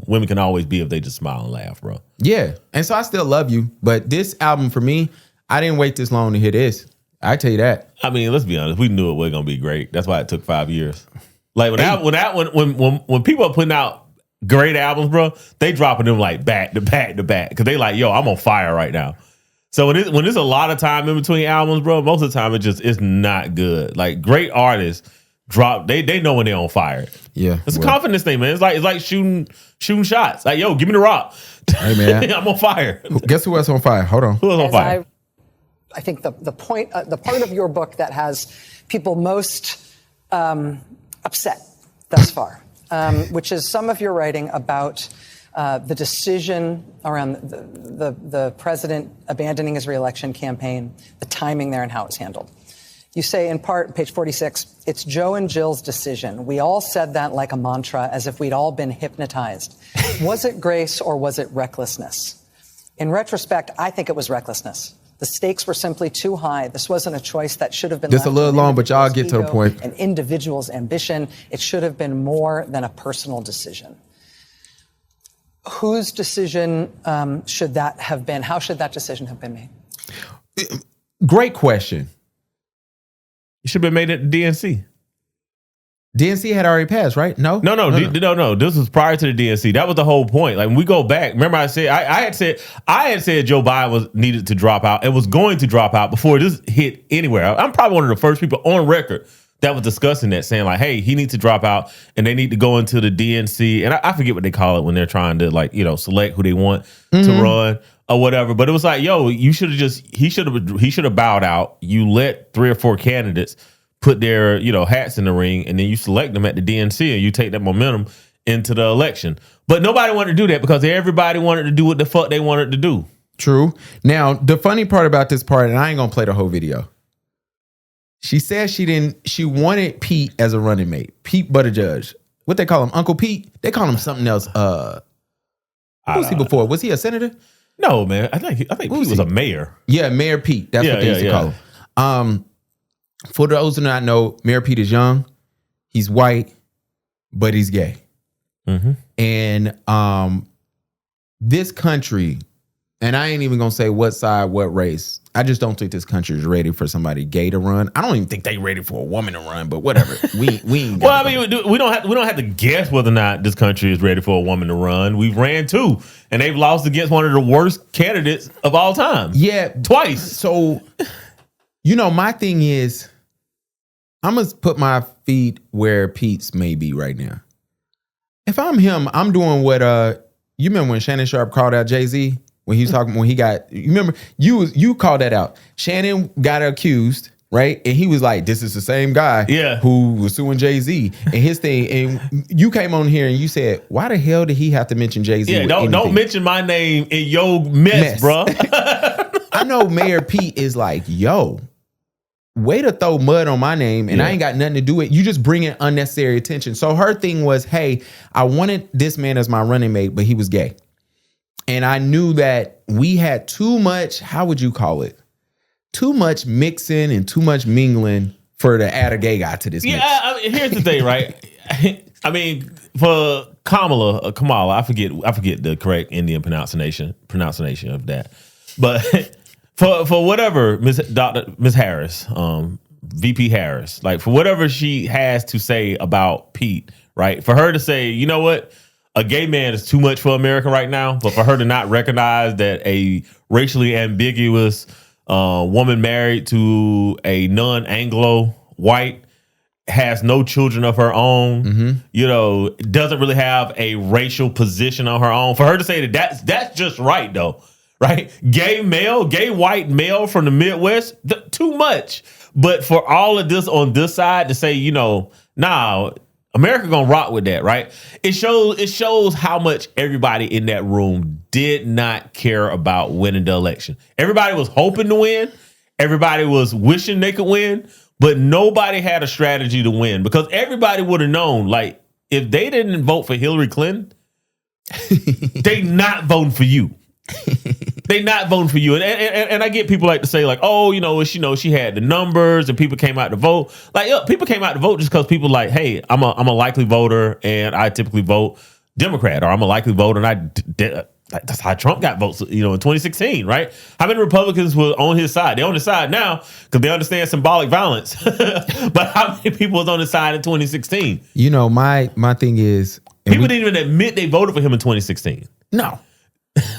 women can always be if they just smile and laugh, bro. Yeah. And so I still love you. But this album for me, I didn't wait this long to hear this. I tell you that. I mean, let's be honest. We knew it was gonna be great. That's why it took 5 years. Like when people are putting out great albums, bro, they dropping them like back to back to back because they like, yo, I'm on fire right now. So when there's a lot of time in between albums, bro, most of the time it's not good. Like great artists drop, they know when they're on fire. Yeah, it's a confidence thing, man. It's like shooting shots. Like, yo, give me the rock. Hey man, I'm on fire. Guess who else on fire? Hold on. Who else on fire? I think the point, the part of your book that has people most upset thus far, which is some of your writing about the decision around the president abandoning his reelection campaign, the timing there and how it's handled. You say in part, page 46, it's Joe and Jill's decision. We all said that like a mantra, as if we'd all been hypnotized. Was it grace or was it recklessness? In retrospect, I think it was recklessness. The stakes were simply too high. This wasn't a choice that should have been. This a little long, but y'all get to the point. An individual's ambition. It should have been more than a personal decision. Whose decision should that have been? How should that decision have been made? Great question. It should have been made at the DNC. DNC had already passed, right? No. This was prior to the DNC. That was the whole point. Like when we go back, remember I said I had said Joe Biden needed to drop out and was going to drop out before this hit anywhere. I'm probably one of the first people on record that was discussing that, saying like, hey, he needs to drop out and they need to go into the DNC. And I forget what they call it when they're trying to select who they want to run or whatever. But it was like, yo, he should have bowed out. You let 3 or 4 candidates put their hats in the ring, and then you select them at the DNC, and you take that momentum into the election. But nobody wanted to do that because everybody wanted to do what the fuck they wanted to do. True. Now, the funny part about this part, and I ain't gonna play the whole video. She said she wanted Pete as a running mate. Pete Buttigieg. What they call him? Uncle Pete? They call him something else. What was he before? Was he a senator? No, man. I think Pete was a mayor. Yeah, Mayor Pete. That's what they used to call him. For those who do not know, Mayor Pete is young. He's white, but he's gay. Mm-hmm. And this country, and I ain't even gonna say what side, what race. I just don't think this country is ready for somebody gay to run. I don't even think they ready for a woman to run. But whatever. we ain't. Well, I mean, we don't have to guess whether or not this country is ready for a woman to run. We've ran 2, and they've lost against one of the worst candidates of all time. Yeah, twice. So, my thing is, I'm going to put my feet where Pete's may be right now. If I'm him, I'm doing what, you remember when Shannon Sharp called out Jay-Z? When he was talking, you remember, you called that out. Shannon got accused, right? And he was like, this is the same guy who was suing Jay-Z. And his thing, and you came on here and you said, why the hell did he have to mention Jay-Z? Yeah, don't mention my name in your mess. Bro. I know Mayor Pete is like, yo, way to throw mud on my name, and I ain't got nothing to do with it. You just bringing unnecessary attention. So her thing was, hey, I wanted this man as my running mate, but he was gay. And I knew that we had too much, how would you call it? Too much mixing and too much mingling for to add a gay guy to this mix. I mean, here's the thing, right? I mean, for Kamala, I forget the correct Indian pronunciation of that. But for whatever Miss Harris, VP Harris, like for whatever she has to say about Pete, right? For her to say, you know what? A gay man is too much for America right now, but for her to not recognize that a racially ambiguous woman married to a non-Anglo white has no children of her own, doesn't really have a racial position on her own. For her to say that's just right, though, right? Gay white male from the Midwest, too much. But for all of this on this side to say, nah, America gonna rock with that, right? It shows how much everybody in that room did not care about winning the election. Everybody was hoping to win. Everybody was wishing they could win, but nobody had a strategy to win because everybody would have known, like, if they didn't vote for Hillary Clinton, they not voting for you. They not voting for you. And I get people like to say like, oh, she had the numbers and people came out to vote. Like, people came out to vote just because people like, hey, I'm a likely voter and I typically vote Democrat, or I'm a likely voter, and that's how Trump got votes, in 2016, right? How many Republicans were on his side? They're on his side now because they understand symbolic violence. But how many people was on his side in 2016? My thing is, people didn't even admit they voted for him in 2016. No.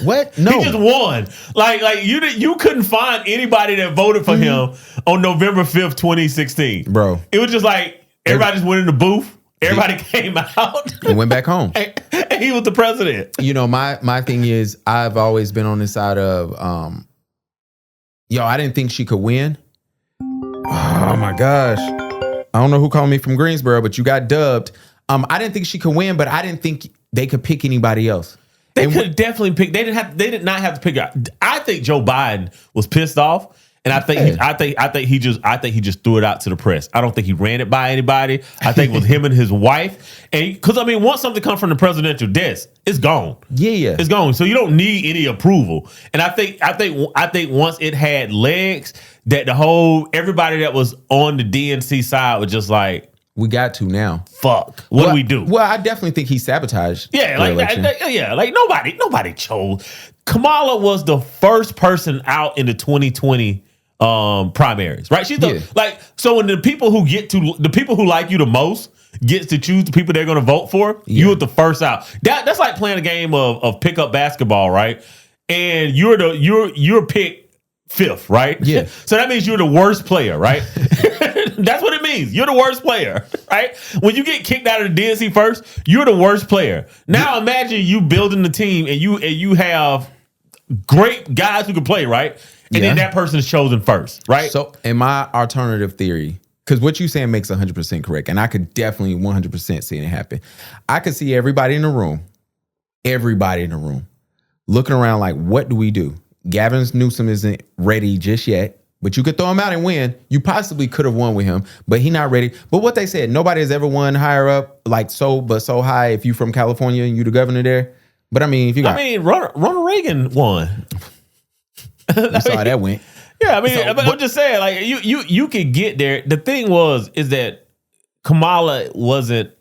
What? No. He just won. Like you couldn't find anybody that voted for him on November 5th, 2016. Bro. It was just like everybody just went in the booth. Everybody came out and went back home. And he was the president. My thing is, I've always been on the side of, I didn't think she could win. Oh my gosh. I don't know who called me from Greensboro, but you got dubbed. I didn't think she could win, but I didn't think they could pick anybody else. They could definitely pick. They did not have to pick out. I think Joe Biden was pissed off. And I think he just threw it out to the press. I don't think he ran it by anybody. I think it was him and his wife. And because once something comes from the presidential desk, it's gone. Yeah, it's gone. So you don't need any approval. And I think once it had legs, that everybody that was on the DNC side was just like, we got to now. Fuck. What do we do? Well, I definitely think he sabotaged. Yeah, nobody chose. Kamala was the first person out in the 2020 primaries, right? She's so when the people who like you the most gets to choose the people they're going to vote for, you were the first out. That's like playing a game of pickup basketball, right? And you're picked fifth, right? Yeah. So that means you're the worst player, right? That's what it means. You're the worst player, right? When you get kicked out of the DNC first, you're the worst player. Now imagine you building the team and you have great guys who can play, right? And then that person is chosen first, right? So in my alternative theory, because what you're saying makes 100% correct, and I could definitely 100% see it happen. I could see everybody in the room, looking around like, what do we do? Gavin Newsom isn't ready just yet, but you could throw him out and win. You possibly could have won with him, but he's not ready. But what they said, nobody has ever won higher up, so high if you from California and you the governor there. But I mean, if you got... Ronald Reagan won. You saw how that went. Yeah, I'm just saying, like, you could get there. The thing is that Kamala wasn't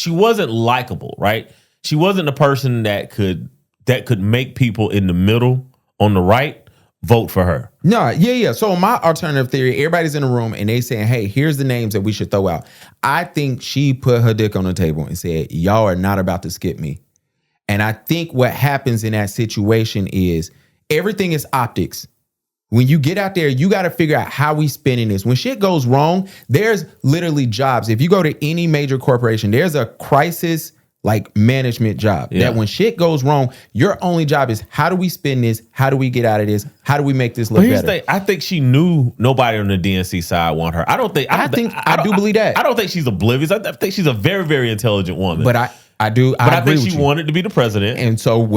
likable, right? She wasn't the person that could make people in the middle on the right vote for her. No, yeah. So my alternative theory, everybody's in the room and they saying, hey, here's the names that we should throw out. I think she put her dick on the table and said, y'all are not about to skip me. And I think what happens in that situation is everything is optics. When you get out there, you got to figure out how we spinning this. When shit goes wrong, there's literally jobs. If you go to any major corporation, there's a crisis management job. Yeah. That when shit goes wrong, your only job is how do we spin this? How do we get out of this? How do we make this look better? I think she knew nobody on the DNC side want her. I do believe that. I don't think she's oblivious. I think she's a very, very intelligent woman. But I think she wanted to be the president. And so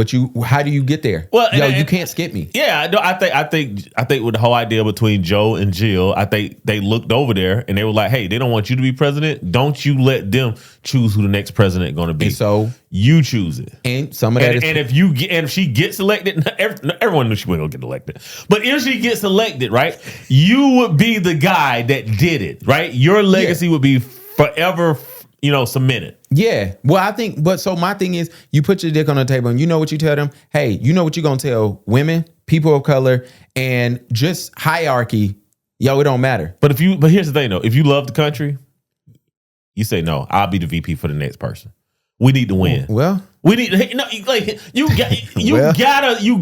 how do you get there? Well, you can't skip me. Yeah, no, I think with the whole idea between Joe and Jill, I think they looked over there and they were like, hey, they don't want you to be president. Don't you let them choose who the next president is going to be. And so you choose it. And some of that and if she gets elected, everyone knew she wasn't going to get elected. But if she gets elected, right, you would be the guy that did it, right? Your legacy would be forever cemented. Yeah. Well, so my thing is, you put your dick on the table and you know what you tell them? Hey, you know what you're going to tell women, people of color, and just hierarchy. It don't matter. But here's the thing though. If you love the country, you say, no, I'll be the VP for the next person. We need to win. Well, we need you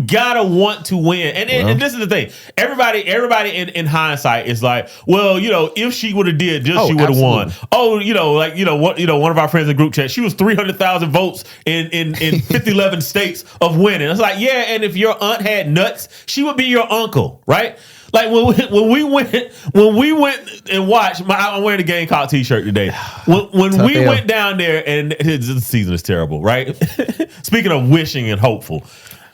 gotta want to win. And this is the thing. Everybody in hindsight is like, well, if she would have did this, she would have won. Oh, one of our friends in group chat, she was 300,000 votes in 11 states of winning. It's like, yeah, and if your aunt had nuts, she would be your uncle, right? Like when we went and watched, I'm wearing a Gamecock t-shirt today. When we went down there, and the season is terrible, right? Speaking of wishing and hopeful,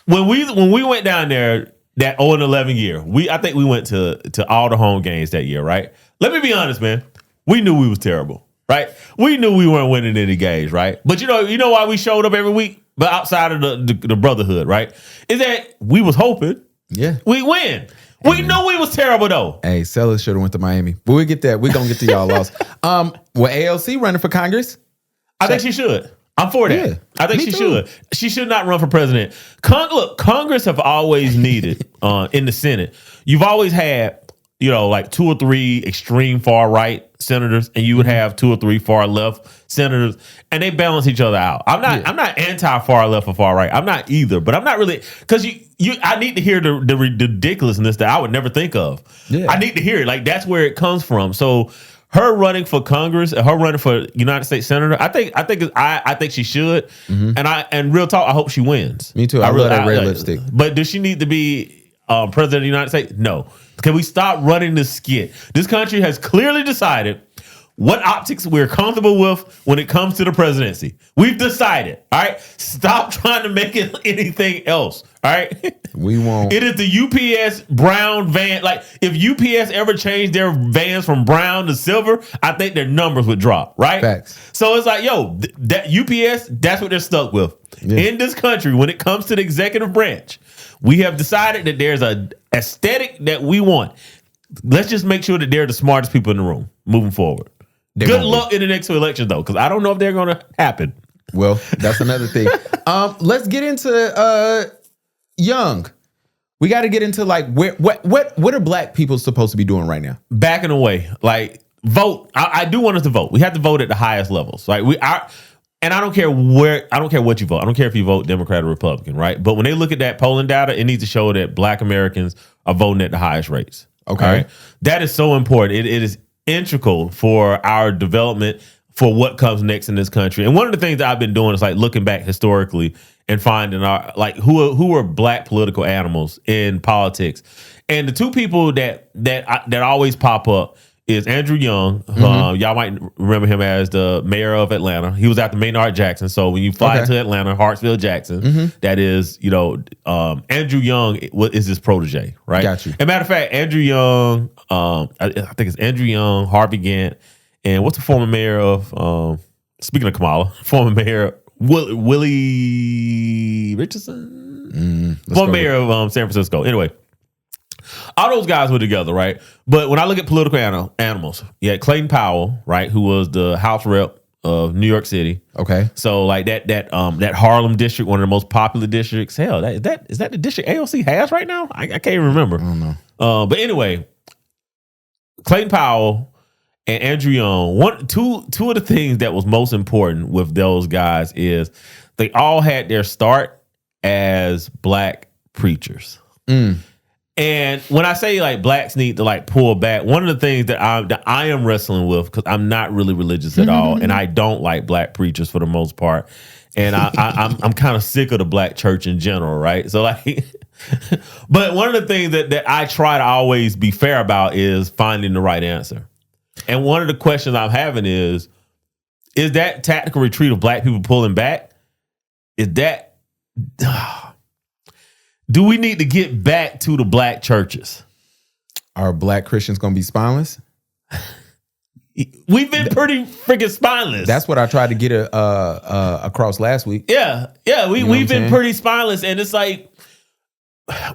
when we went down there that 0-11 year, I think we went to all the home games that year, right? Let me be honest, man. We knew we was terrible, right? We knew we weren't winning any games, right? But you know why we showed up every week? But outside of the brotherhood, right? Is that we was hoping, we win. We knew we was terrible though. Hey, Sellers should have went to Miami. But we get that. We're gonna get to y'all loss. Well, ALC running for Congress. I think she should. I'm for that. Yeah, I think me she too. should. She should not run for president. Look, Congress have always needed in the Senate. You've always had, like 2 or 3 extreme far right senators, and you would have 2 or 3 far left senators, and they balance each other out. I'm not anti far left or far right. I'm not either, but I'm not really, because I need to hear the ridiculousness that I would never think of. Yeah. I need to hear it. Like, that's where it comes from. So her running for Congress, her running for United States Senator, I think she should. And real talk, I hope she wins. Me too. I love that red lipstick. But does she need to be president of the United States? No. Can we stop running this skit? This country has clearly decided what optics we're comfortable with when it comes to the presidency. We've decided. All right. Stop trying to make it anything else. All right. We won't. It is the UPS brown van. Like, if UPS ever changed their vans from brown to silver, I think their numbers would drop. Right. Facts. So it's like, that UPS, that's what they're stuck with. Yeah. In this country, when it comes to the executive branch, we have decided that there's a aesthetic that we want. Let's just make sure that they're the smartest people in the room moving forward. Good luck in the next election, though, because I don't know if they're going to happen. Well, that's another thing. Let's get into Young. We got to get into like what are black people supposed to be doing right now? Backing away, like vote. I do want us to vote. We have to vote at the highest levels, right? And I don't care what you vote. I don't care if you vote Democrat or Republican, right? But when they look at that polling data, it needs to show that black Americans are voting at the highest rates. Okay. All right? That is so important. It is integral for our development, for what comes next in this country. And one of the things that I've been doing is like looking back historically and finding who are black political animals in politics. And the 2 people that always pop up is Andrew Young. Y'all might remember him as the mayor of Atlanta. He was after Maynard Jackson. So when you fly to Atlanta, Hartsfield Jackson, that is, Andrew Young is his protege, right? Got you. As a matter of fact, Andrew Young, I think it's Andrew Young, Harvey Gantt, and what's the former mayor of, speaking of Kamala, former mayor, Willie Richardson? Former mayor of San Francisco. Anyway. All those guys were together, right? But when I look at political animals, you had Clayton Powell, right, who was the House rep of New York City. Okay. So like that Harlem district, one of the most popular districts. Hell, is that the district AOC has right now? I can't even remember. I don't know. But anyway, Clayton Powell and Andrew Young. Two of the things that was most important with those guys is they all had their start as black preachers. And when I say like blacks need to like pull back, one of the things that I am wrestling with, because I'm not really religious at all, and I don't like black preachers for the most part, and I'm kind of sick of the black church in general, right? So like, but one of the things that I try to always be fair about is finding the right answer. And one of the questions I'm having is that tactical retreat of black people pulling back? Is that? Do we need to get back to the black churches? Are black Christians going to be spineless? We've been pretty freaking spineless. That's what I tried to get across last week. Yeah. We've been pretty spineless, and it's like,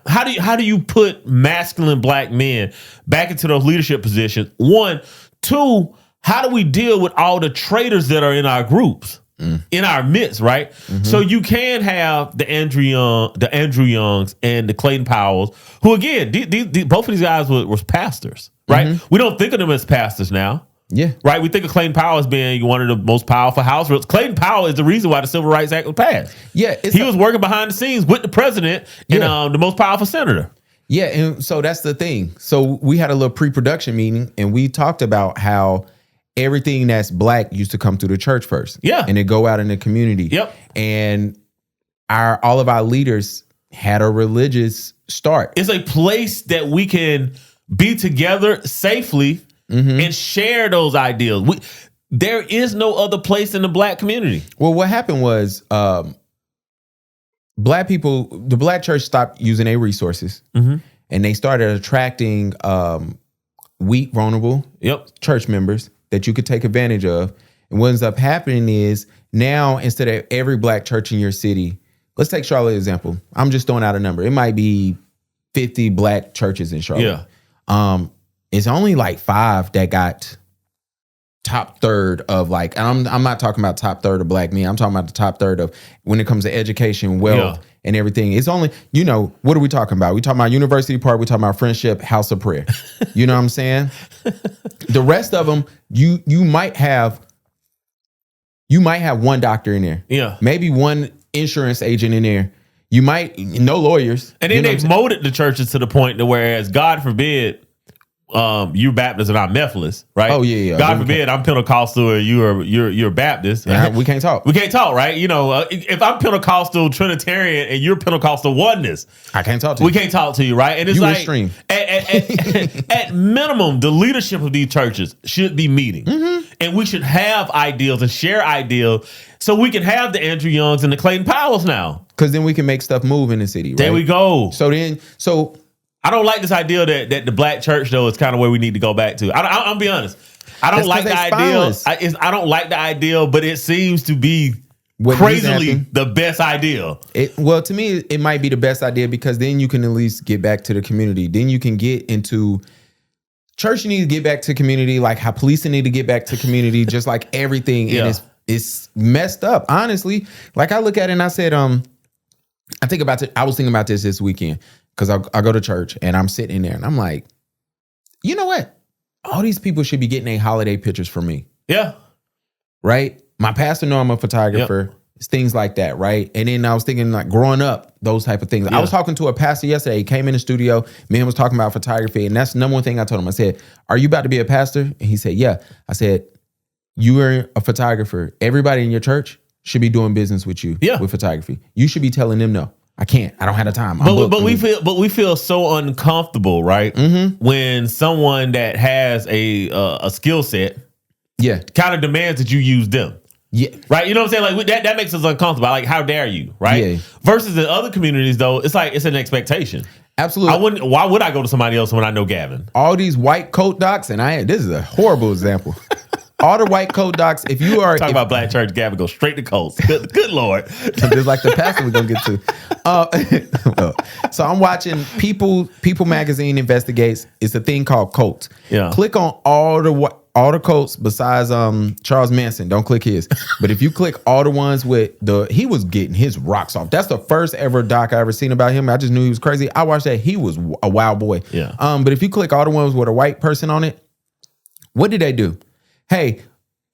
how do you put masculine black men back into those leadership positions? 1, 2. How do we deal with all the traitors that are in our groups? In our midst, right? So you can have the Andrew Youngs and the Clayton Powells, who again, both of these guys were pastors, right? We don't think of them as pastors now. Yeah. Right? We think of Clayton Powell as being one of the most powerful House reps. Clayton Powell is the reason why the Civil Rights Act was passed. Yeah. He was working behind the scenes with the president and the most powerful senator. Yeah. And so that's the thing. So we had a little pre-production meeting and we talked about how everything that's black used to come through the church first. Yeah. And it go out in the community. Yep. And all of our leaders had a religious start. It's a place that we can be together safely and share those ideals. There is no other place in the black community. Well, what happened was black people, the black church stopped using their resources and they started attracting weak, vulnerable church members that you could take advantage of. And what ends up happening is now instead of every black church in your city, let's take Charlotte example. I'm just throwing out a number. It might be 50 black churches in Charlotte. Yeah. It's only like 5 that got top third of like, and I'm not talking about top third of black men. I'm talking about the top third of when it comes to education, wealth, and everything. It's only, what are we talking about? We talking about University Park. We talking about Friendship, House of Prayer. You know what I'm saying? The rest of them, you might have one doctor in there. Yeah. Maybe one insurance agent in there. You might, no lawyers. And then they've molded the churches to the point to whereas, God forbid, you're Baptist and I'm Methodist, right? Oh yeah. God forbid I'm Pentecostal and you're Baptist. Right? We can't talk. We can't talk, right? If I'm Pentecostal Trinitarian and you're Pentecostal Oneness, I can't talk to you. We can't talk to you, right? And it's you like extreme. At minimum, the leadership of these churches should be meeting, and we should have ideals and share ideals, so we can have the Andrew Youngs and the Clayton Powells now. Because then we can make stuff move in the city. Right? There we go. So. I don't like this idea that the black church, though, is kind of where we need to go back to. I'll be honest. I don't like the ideal. I don't like the ideal, but it seems to be crazily the best idea. To me, it might be the best idea because then you can at least get back to the community. Then you can get into church. You need to get back to community, like how policing need to get back to community, just like everything. Yeah. And it's messed up, honestly. Like I look at it and I said, I was thinking about this weekend. Because I go to church and I'm sitting in there and I'm like, you know what? All these people should be getting their holiday pictures from me. Yeah. Right? My pastor know I'm a photographer. Yep. It's things like that, right? And then I was thinking like growing up, those type of things. Yeah. I was talking to a pastor yesterday. He came in the studio. Me and him was talking about photography. And that's the number one thing I told him. I said, are you about to be a pastor? And he said, yeah. I said, you are a photographer. Everybody in your church should be doing business with you with photography. You should be telling them no. I can't. I don't have the time. But we feel so uncomfortable, right? Mm-hmm. When someone that has a skill set, kind of demands that you use them. Yeah. Right. You know what I'm saying? Like that makes us uncomfortable. Like, how dare you? Right. Yeah. Versus in other communities, though, it's like it's an expectation. Absolutely. Why would I go to somebody else when I know Gavin? All these white coat docs, and this is a horrible example. All the white coat docs, if you are... Talk about black church, Gavin, go straight to coats. Good Lord. Just like the pastor we're going to get to. So I'm watching People Magazine investigates. It's a thing called Coats. Yeah. Click on all the coats besides Charles Manson. Don't click his. But if you click all the ones with he was getting his rocks off. That's the first ever doc I ever seen about him. I just knew he was crazy. I watched that. He was a wild boy. Yeah. But if you click all the ones with a white person on it, what did they do? Hey,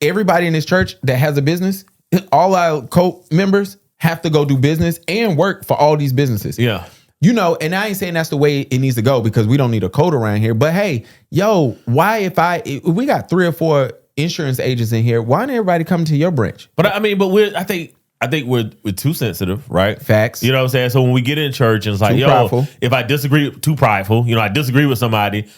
everybody in this church that has a business, all our members have to go do business and work for all these businesses. Yeah. And I ain't saying that's the way it needs to go because we don't need a code around here. But hey, why if we got 3 or 4 insurance agents in here, why don't everybody come to your branch? But I think we're too sensitive, right? Facts. You know what I'm saying? So when we get in church and it's like, prideful. If I disagree, too prideful, I disagree with somebody,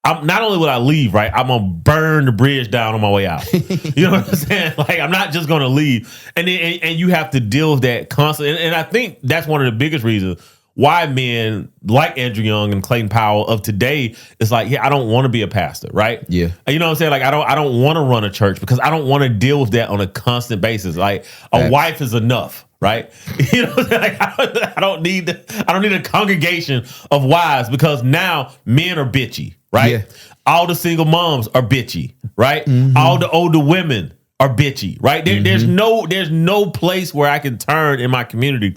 I'm not only will I leave, right? I'm gonna burn the bridge down on my way out. You know what I'm saying? Like I'm not just gonna leave, and you have to deal with that constantly. And I think that's one of the biggest reasons why men like Andrew Young and Clayton Powell of today is like, I don't want to be a pastor, right? Yeah, you know what I'm saying? Like I don't want to run a church because I don't want to deal with that on a constant basis. Like a wife is enough. Right, you know, like I don't need a congregation of wives because now men are bitchy, right? Yeah. All the single moms are bitchy, right? Mm-hmm. All the older women are bitchy, right? There's no place where I can turn in my community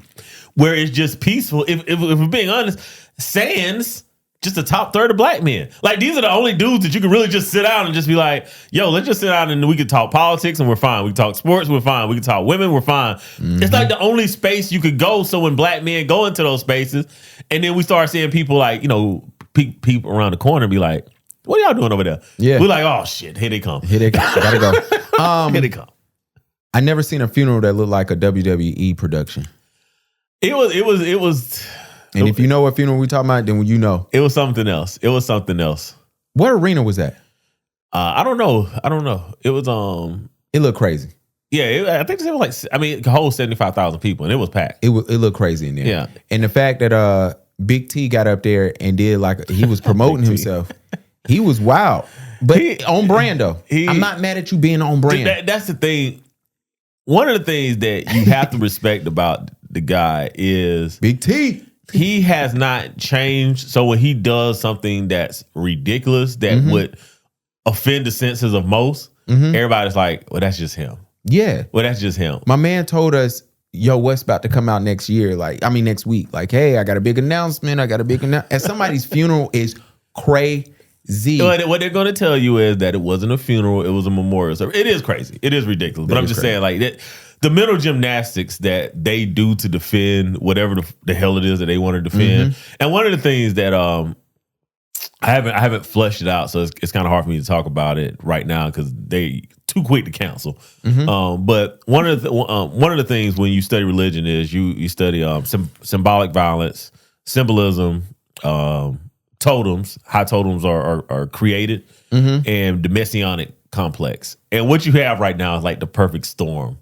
where it's just peaceful. If we're being honest, sans just the top third of black men. Like these are the only dudes that you can really just sit down and just be like, yo, let's just sit down and we can talk politics and we're fine. We can talk sports, we're fine. We can talk women, we're fine. Mm-hmm. It's like the only space you could go. So when black men go into those spaces and then we start seeing people like, people around the corner be like, what are y'all doing over there? Yeah. We're like, oh shit, here they come. Gotta go. Here they come. I never seen a funeral that looked like a WWE production. It was. And if you know what funeral we talking about, then you know. It was something else. What arena was that? I don't know. It was It looked crazy. Yeah, I think it was like, whole 75,000 people, and it was packed. It looked crazy in there. Yeah. And the fact that Big T got up there and did like he was promoting himself. He was wild. But on brand though. I'm not mad at you being on brand. That's the thing. One of the things that you have to respect about the guy is Big T. He has not changed. So when he does something that's ridiculous, that would offend the senses of most, everybody's like, well, that's just him. Yeah. Well, that's just him. My man told us, yo, what's about to come out next year? Next week. Like, hey, I got a big announcement. And somebody's funeral is crazy. What they're going to tell you is that it wasn't a funeral. It was a memorial service. It is crazy. It is ridiculous. But I'm just saying, like, the mental gymnastics that they do to defend whatever the hell it is that they want to defend. And one of the things that I haven't fleshed it out, so it's kind of hard for me to talk about it right now because they too quick to cancel. But one of the things when you study religion is you study symbolic violence, symbolism, totems, how totems are created, and the messianic complex. And what you have right now is like the perfect storm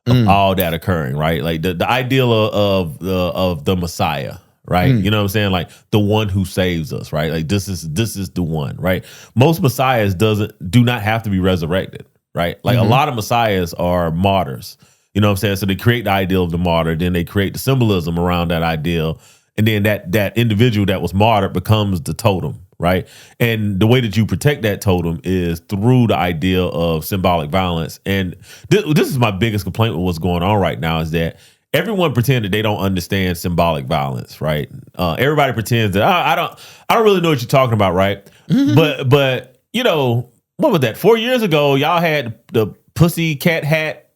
of all that occurring, right? Like the ideal of the Messiah. Right. You know what I'm saying? Like the one who saves us. Right. Like this is the one. Right. Most messiahs do not have to be resurrected. Right. Like a lot of messiahs are martyrs. You know what I'm saying? So they create the ideal of the martyr. Then they create the symbolism around that ideal. And then that individual that was martyred becomes the totem. Right. And the way that you protect that totem is through the idea of symbolic violence. And this is my biggest complaint with what's going on right now is that everyone pretends that they don't understand symbolic violence, right? Everybody pretends that I don't really know what you're talking about, right? But you know, what was that? 4 years ago, y'all had the pussy cat hat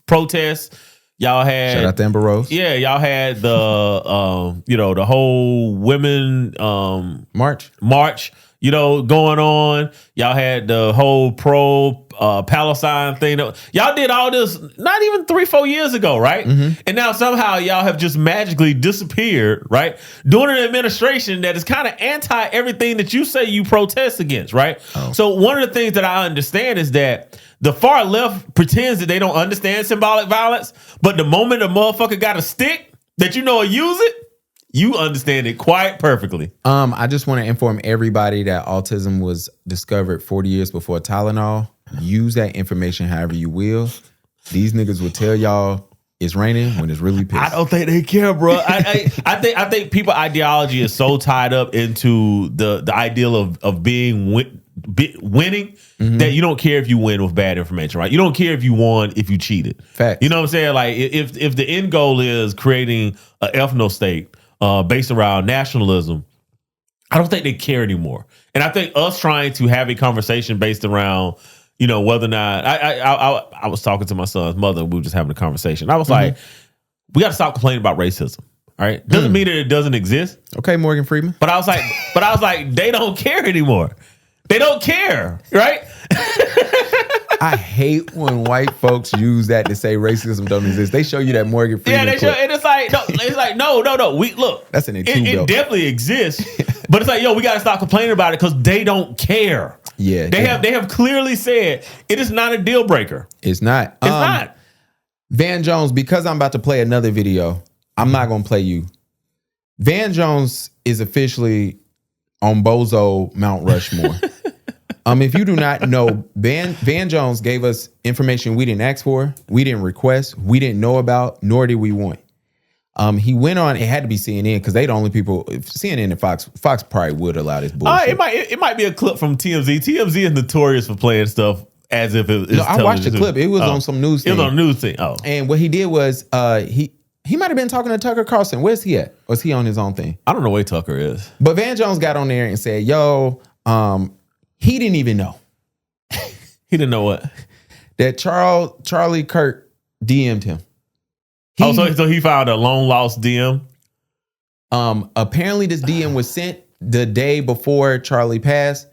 protests. Y'all had shout out to Amber Rose. Yeah, y'all had the the whole women march. Going on. Y'all had the whole pro Palestine thing. Y'all did all this not even 3-4 years ago, right? And now somehow y'all have just magically disappeared, right? During an administration that is kind of anti everything that you say you protest against, right? So one of the things that I understand is that the far left pretends that they don't understand symbolic violence, but the moment a motherfucker got a stick that you know will use it, you understand it quite perfectly. I just want to inform everybody that autism was discovered 40 years before Tylenol. Use that information however you will. These niggas will tell y'all it's raining when it's really pissed. I don't think they care, bro. I think people ideology is so tied up into the ideal of being winning that you don't care if you win with bad information, right? You don't care if you won if you cheated. Fact. You know what I'm saying? Like if the end goal is creating an ethno state based around nationalism, I don't think they care anymore. And I think us trying to have a conversation based around, whether or not I was talking to my son's mother, we were just having a conversation. I was like, we got to stop complaining about racism. All right. Doesn't mean that it doesn't exist. Okay, Morgan Freeman. But I was like, they don't care anymore. They don't care, right? I hate when white folks use that to say racism don't exist. They show you that Morgan Freeman. Yeah, they show, and it's like, no. We look. That's an it definitely exists, but it's like, yo, we got to stop complaining about it because they don't care. Yeah, they have clearly said it is not a deal breaker. It's not. It's not. Van Jones, because I'm about to play another video, I'm not gonna play you. Van Jones is officially on Bozo Mount Rushmore. If you do not know, Van Jones gave us information we didn't ask for, we didn't request, we didn't know about, nor did we want. He went on, it had to be CNN because they the only people, CNN and Fox probably would allow this bullshit. It might be a clip from TMZ. TMZ is notorious for playing stuff as if it is. No, I watched the clip. It was on some news thing. It was on a news thing. Oh. And what he did was he might have been talking to Tucker Carlson. Where's he at? Or is he on his own thing? I don't know where Tucker is. But Van Jones got on there and said, yo, he didn't even know. He didn't know what? That Charlie Kirk DM'd him. So he found a long lost DM? Apparently this DM was sent the day before Charlie passed.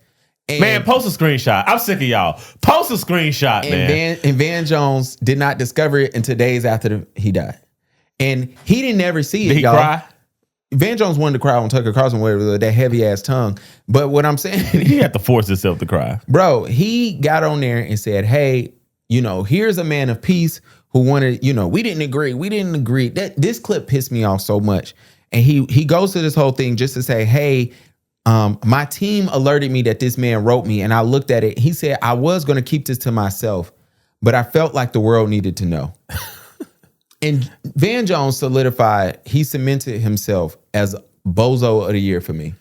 And man, post a screenshot. I'm sick of y'all. Post a screenshot, man. And Van Jones did not discover it until days after he died. And he didn't ever see it, Did he y'all. cry? Van Jones wanted to cry on Tucker Carlson with that heavy ass tongue. But what I'm saying, he had to force himself to cry. Bro, he got on there and said, hey, here's a man of peace who wanted, we didn't agree. This clip pissed me off so much. And he goes to this whole thing just to say, hey, my team alerted me that this man wrote me. And I looked at it. He said, I was going to keep this to myself, but I felt like the world needed to know. And Van Jones he cemented himself as Bozo of the Year for me.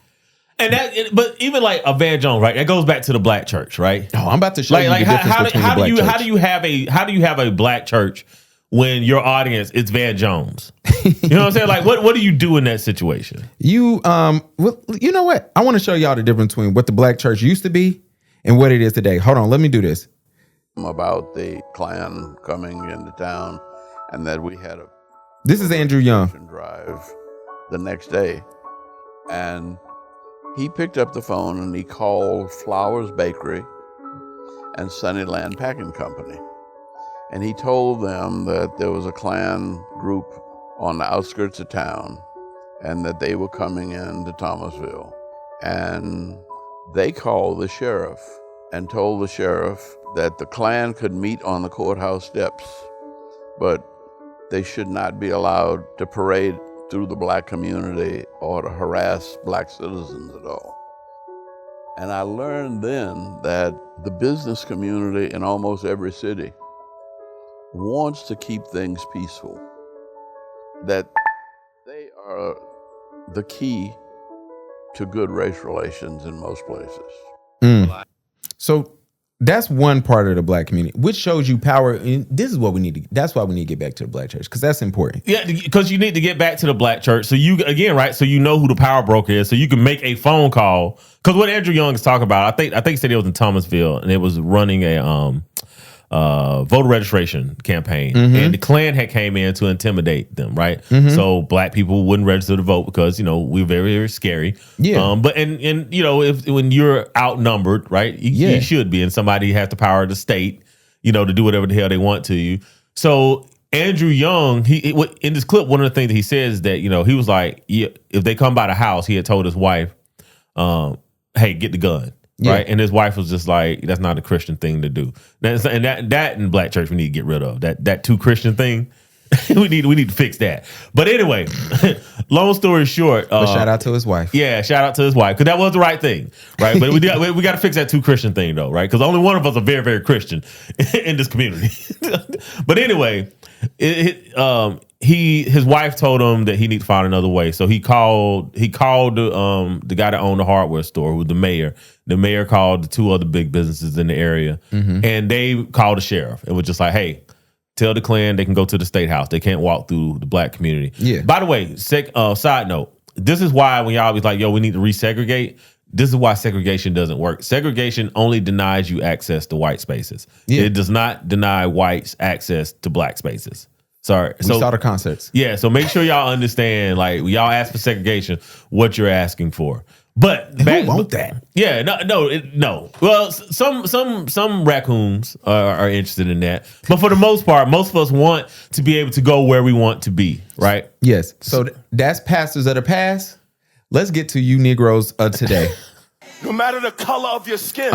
but even like a Van Jones, right? That goes back to the black church, right? Oh, I'm about to show you the difference between the black church. How do you have a black church when your audience is Van Jones? You know what I'm saying? Like, what do you do in that situation? You you know what? I want to show y'all the difference between what the black church used to be and what it is today. Hold on, let me do this. About the Klan coming into town, and that we had a This is Andrew Young drive the next day, and he picked up the phone and he called Flowers Bakery and Sunnyland Packing Company, and he told them that there was a Klan group on the outskirts of town and that they were coming into Thomasville, and they called the sheriff and told the sheriff that the Klan could meet on the courthouse steps, but they should not be allowed to parade through the black community or to harass black citizens at all. And I learned then that the business community in almost every city wants to keep things peaceful, that they are the key to good race relations in most places. So that's one part of the black community, which shows you power. And this is what we need to. That's why we need to get back to the black church, because that's important. Yeah, because you need to get back to the black church. So you again, right? So you know who the power broker is. So you can make a phone call. Because what Andrew Young is talking about, I think he said it was in Thomasville, and it was running a voter registration campaign, and the Klan had came in to intimidate them, right? So black people wouldn't register to vote because we're very, very scary. Yeah. But and when you're outnumbered, right, you should be, and somebody has the power of the state, to do whatever the hell they want to you. So Andrew Young, he in this clip, one of the things that he says is that he was like, if they come by the house, he had told his wife, "Hey, get the gun." Yeah. Right, and his wife was just like, "That's not a Christian thing to do." And that in black church we need to get rid of that too Christian thing. we need to fix that. But anyway, long story short, But shout out to his wife. Yeah, shout out to his wife, because that was the right thing, right? But we got to fix that too Christian thing though, right? Because only one of us are very, very Christian in this community. But anyway, his wife told him that he need to find another way. So he called the guy that owned the hardware store, who was the mayor. The mayor called the two other big businesses in the area, and they called the sheriff. It was just like, hey, tell the Klan they can go to the state house. They can't walk through the black community. Yeah. By the way, side note, this is why when y'all was like, yo, we need to resegregate, this is why segregation doesn't work. Segregation only denies you access to white spaces. Yeah. It does not deny whites access to black spaces. Sorry. We saw the concerts. Yeah, so make sure y'all understand, like, when y'all ask for segregation, what you're asking for. But who want that? Yeah, no. Well, some raccoons are interested in that, but for the most part, most of us want to be able to go where we want to be, right? Yes. So that's pastors of the past. Let's get to you Negroes of today. No matter the color of your skin.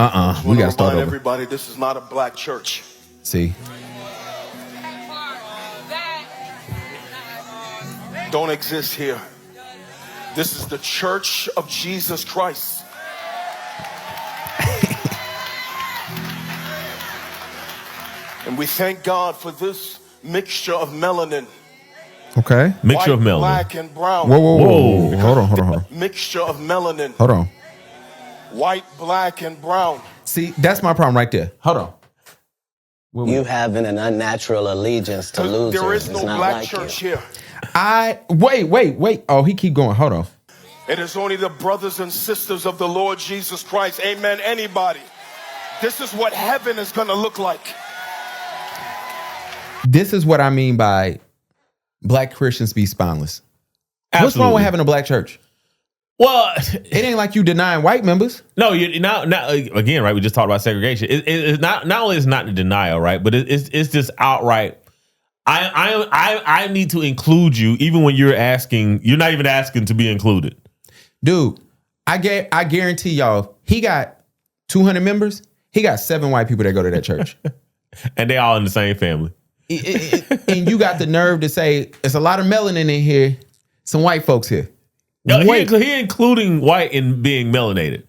We gotta start over. Everybody, this is not a black church. See. Don't exist here. This is the Church of Jesus Christ. And we thank God for this mixture of melanin. Okay. Mixture of White, melanin. black, and brown. Whoa. Hold on. Mixture of melanin. Hold on. White, black, and brown. See, that's my problem right there. Hold on. You having an unnatural allegiance to losers. There is no black like church you. here. Wait. Oh, he keep going. Hold on. It is only the brothers and sisters of the Lord Jesus Christ. Amen. Anybody. This is what heaven is going to look like. This is what I mean by black Christians be spineless. Absolutely. What's wrong with having a black church? Well, it ain't like you denying white members. No, you now again, right? We just talked about segregation. It's not only it's not in denial, right? But it's just outright. I need to include you even when you're asking. You're not even asking to be included. Dude, I guarantee y'all, he got 200 members. He got 7 white people that go to that church. And they all in the same family. And you got the nerve to say, there's a lot of melanin in here. Some white folks here. No, he including white in being melanated.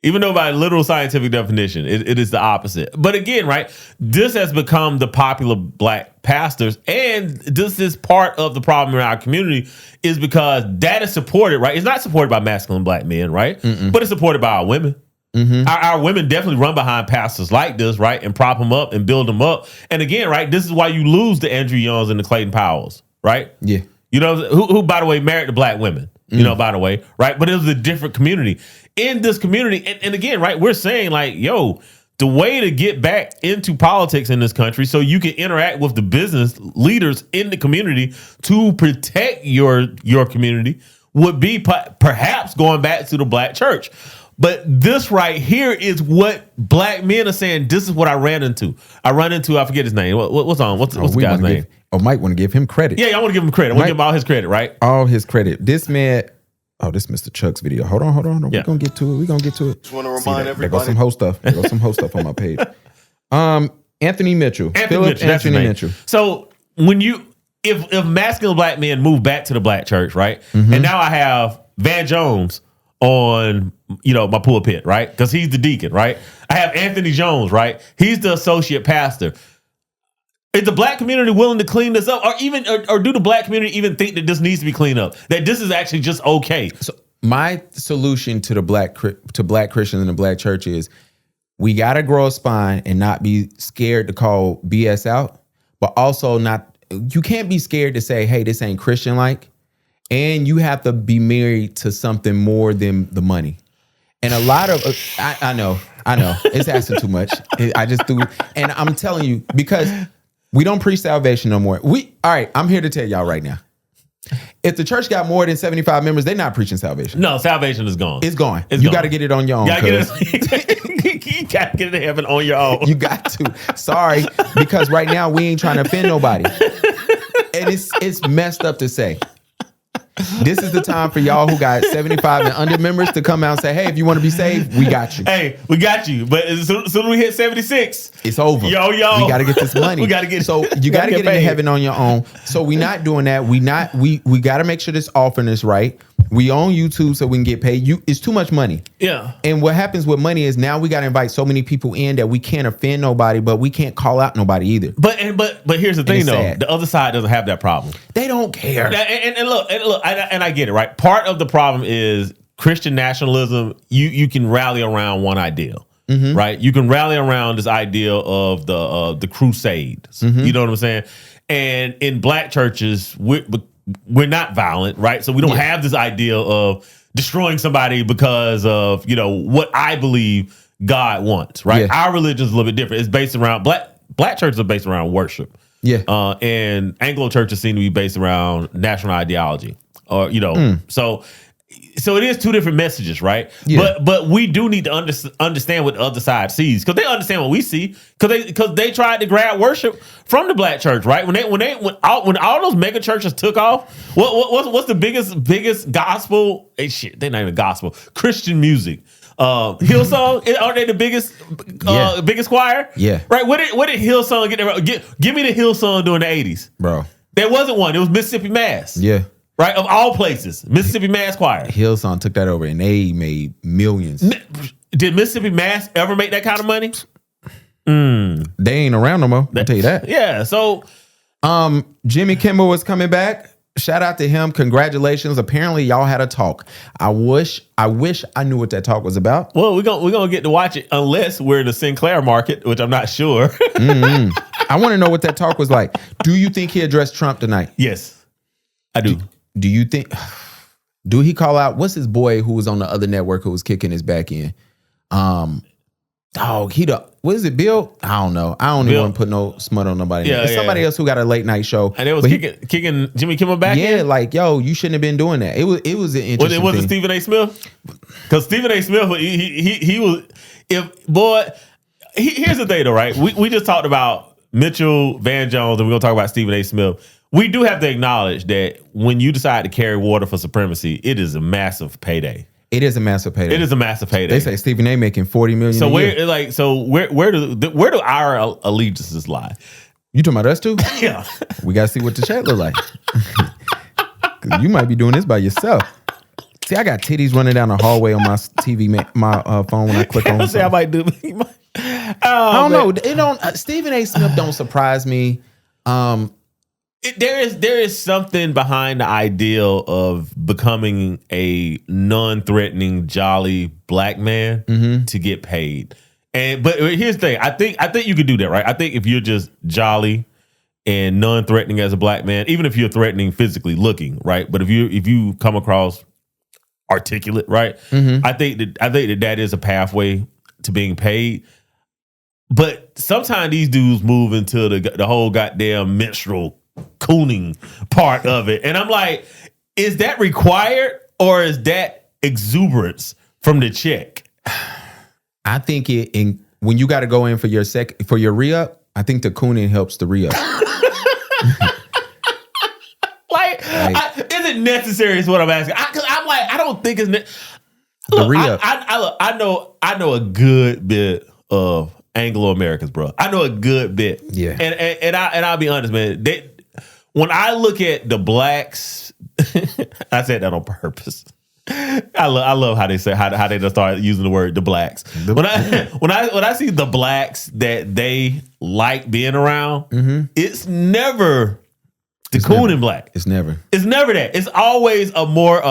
Even though by literal scientific definition, it is the opposite. But again, right, this has become the popular black pastors. And this is part of the problem in our community is because that is supported, right? It's not supported by masculine black men, right? But it's supported by our women. Our women definitely run behind pastors like this, right? And prop them up and build them up. And again, right, this is why you lose the Andrew Youngs and the Clayton Powells, right? Yeah. You know, who by the way, married to black women, you know, by the way, right? But it was a different community. In this community, and again, right, we're saying like, yo, the way to get back into politics in this country so you can interact with the business leaders in the community to protect your community would be perhaps going back to the black church. But this right here is what black men are saying. This is what I ran into. I forget his name. What's the guy's name? Mike want to give him credit. Yeah, I want to give him credit. I want to give him all his credit, right? All his credit. This man... Oh, this Mr. Chuck's video. Hold on. Yeah. We're going to get to it. Just want to remind everybody. There goes some host stuff on my page. Anthony Mitchell. Anthony Mitchell. So when if masculine black men move back to the black church, right? And now I have Van Jones on, my pulpit, right? Because he's the deacon, right? I have Anthony Jones, right? He's the associate pastor. Is the black community willing to clean this up, or do the black community even think that this needs to be cleaned up? That this is actually just okay? So my solution to black Christians in the black church is we got to grow a spine and not be scared to call BS out, but also you can't be scared to say, hey, this ain't Christian like, and you have to be married to something more than the money. And a lot of I know it's asking too much. I just do, and I'm telling you because. We don't preach salvation no more. All right, I'm here to tell y'all right now. If the church got more than 75 members, they're not preaching salvation. No, salvation is gone. It's gone. You got to get it on your own. You got to get it to heaven on your own. You got to. Sorry, because right now we ain't trying to offend nobody. And it's messed up to say. This is the time for y'all who got 75 and under members to come out and say, hey, if you want to be saved, we got you. Hey, we got you. But as soon as we hit 76, it's over. Yo. We got to get this money. We got to get So you got to get into heaven on your own. So we not doing that. We got to make sure this offering is right. We on YouTube so we can get paid. It's too much money. Yeah. And what happens with money is now we got to invite so many people in that we can't offend nobody, but we can't call out nobody either. But here's the thing though. Sad. The other side doesn't have that problem. They don't care. And look, I get it, right? Part of the problem is Christian nationalism. You can rally around one ideal. Right? You can rally around this idea of the crusades. You know what I'm saying? And in black churches, we're not violent, right? So we don't have this idea of destroying somebody because of, what I believe God wants, right? Yeah. Our religion is a little bit different. It's based around black churches are based around worship. Yeah. And Anglo churches seem to be based around national ideology. Or, so it is two different messages, right? Yeah. But we do need to understand what the other side sees, because they understand what we see, because they tried to grab worship from the black church, right? When all those mega churches took off, what's the biggest gospel? They're not even gospel. Christian music. Hillsong, aren't they the biggest choir? Yeah. Right. What did Hillsong get there? Give me the Hillsong during the 80s, bro. There wasn't one. It was Mississippi Mass. Yeah. Right, of all places, Mississippi Mass Choir. Hillsong took that over and they made millions. Did Mississippi Mass ever make that kind of money? They ain't around no more. I'll tell you that. Yeah. So, Jimmy Kimmel was coming back. Shout out to him. Congratulations. Apparently, y'all had a talk. I wish I knew what that talk was about. Well, we're gonna get to watch it unless we're in the Sinclair market, which I'm not sure. I want to know what that talk was like. Do you think he addressed Trump tonight? Yes, I do. Do you think? Do he call out? What's his boy who was on the other network who was kicking his back in? What is it, Bill? I don't know. I don't even want to put no smut on nobody. Yeah, it's somebody else who got a late night show. And it was kicking Jimmy Kimmel back in? Yeah, like, yo, you shouldn't have been doing that. It was an interesting Was it Stephen A. Smith? Because Stephen A. Smith, he was, here's the thing though, right? We just talked about Mitchell, Van Jones, and we're going to talk about Stephen A. Smith. We do have to acknowledge that when you decide to carry water for supremacy, it is a massive payday. It is a massive payday. It is a massive payday. They say Stephen A. making $40 million. So where do our allegiances lie? You talking about us too? Yeah. We gotta see what the chat look like. Because you might be doing this by yourself. See, I got titties running down the hallway on my TV, my phone when I click on. I might do. I don't know. It don't. Stephen A. Smith don't surprise me. There is something behind the ideal of becoming a non-threatening, jolly black man to get paid. But here's the thing. I think you could do that, right? I think if you're just jolly and non-threatening as a black man, even if you're threatening physically looking, right? But if you come across articulate, right? I think that is a pathway to being paid. But sometimes these dudes move into the whole goddamn menstrual cooning part of it. And I'm like, is that required or is that exuberance from the check? I think when you got to go in for your re-up, I think the cooning helps the re-up. Is it necessary is what I'm asking. Because I'm like, I don't think it's the re-up. I know a good bit of Anglo-Americans, bro. I know a good bit. Yeah. And I'll be honest, man. When I look at the blacks, I said that on purpose. I love how they say how they just start using the word the blacks. When I see the blacks that they like being around, it's never the cooning black. It's never that. It's always a more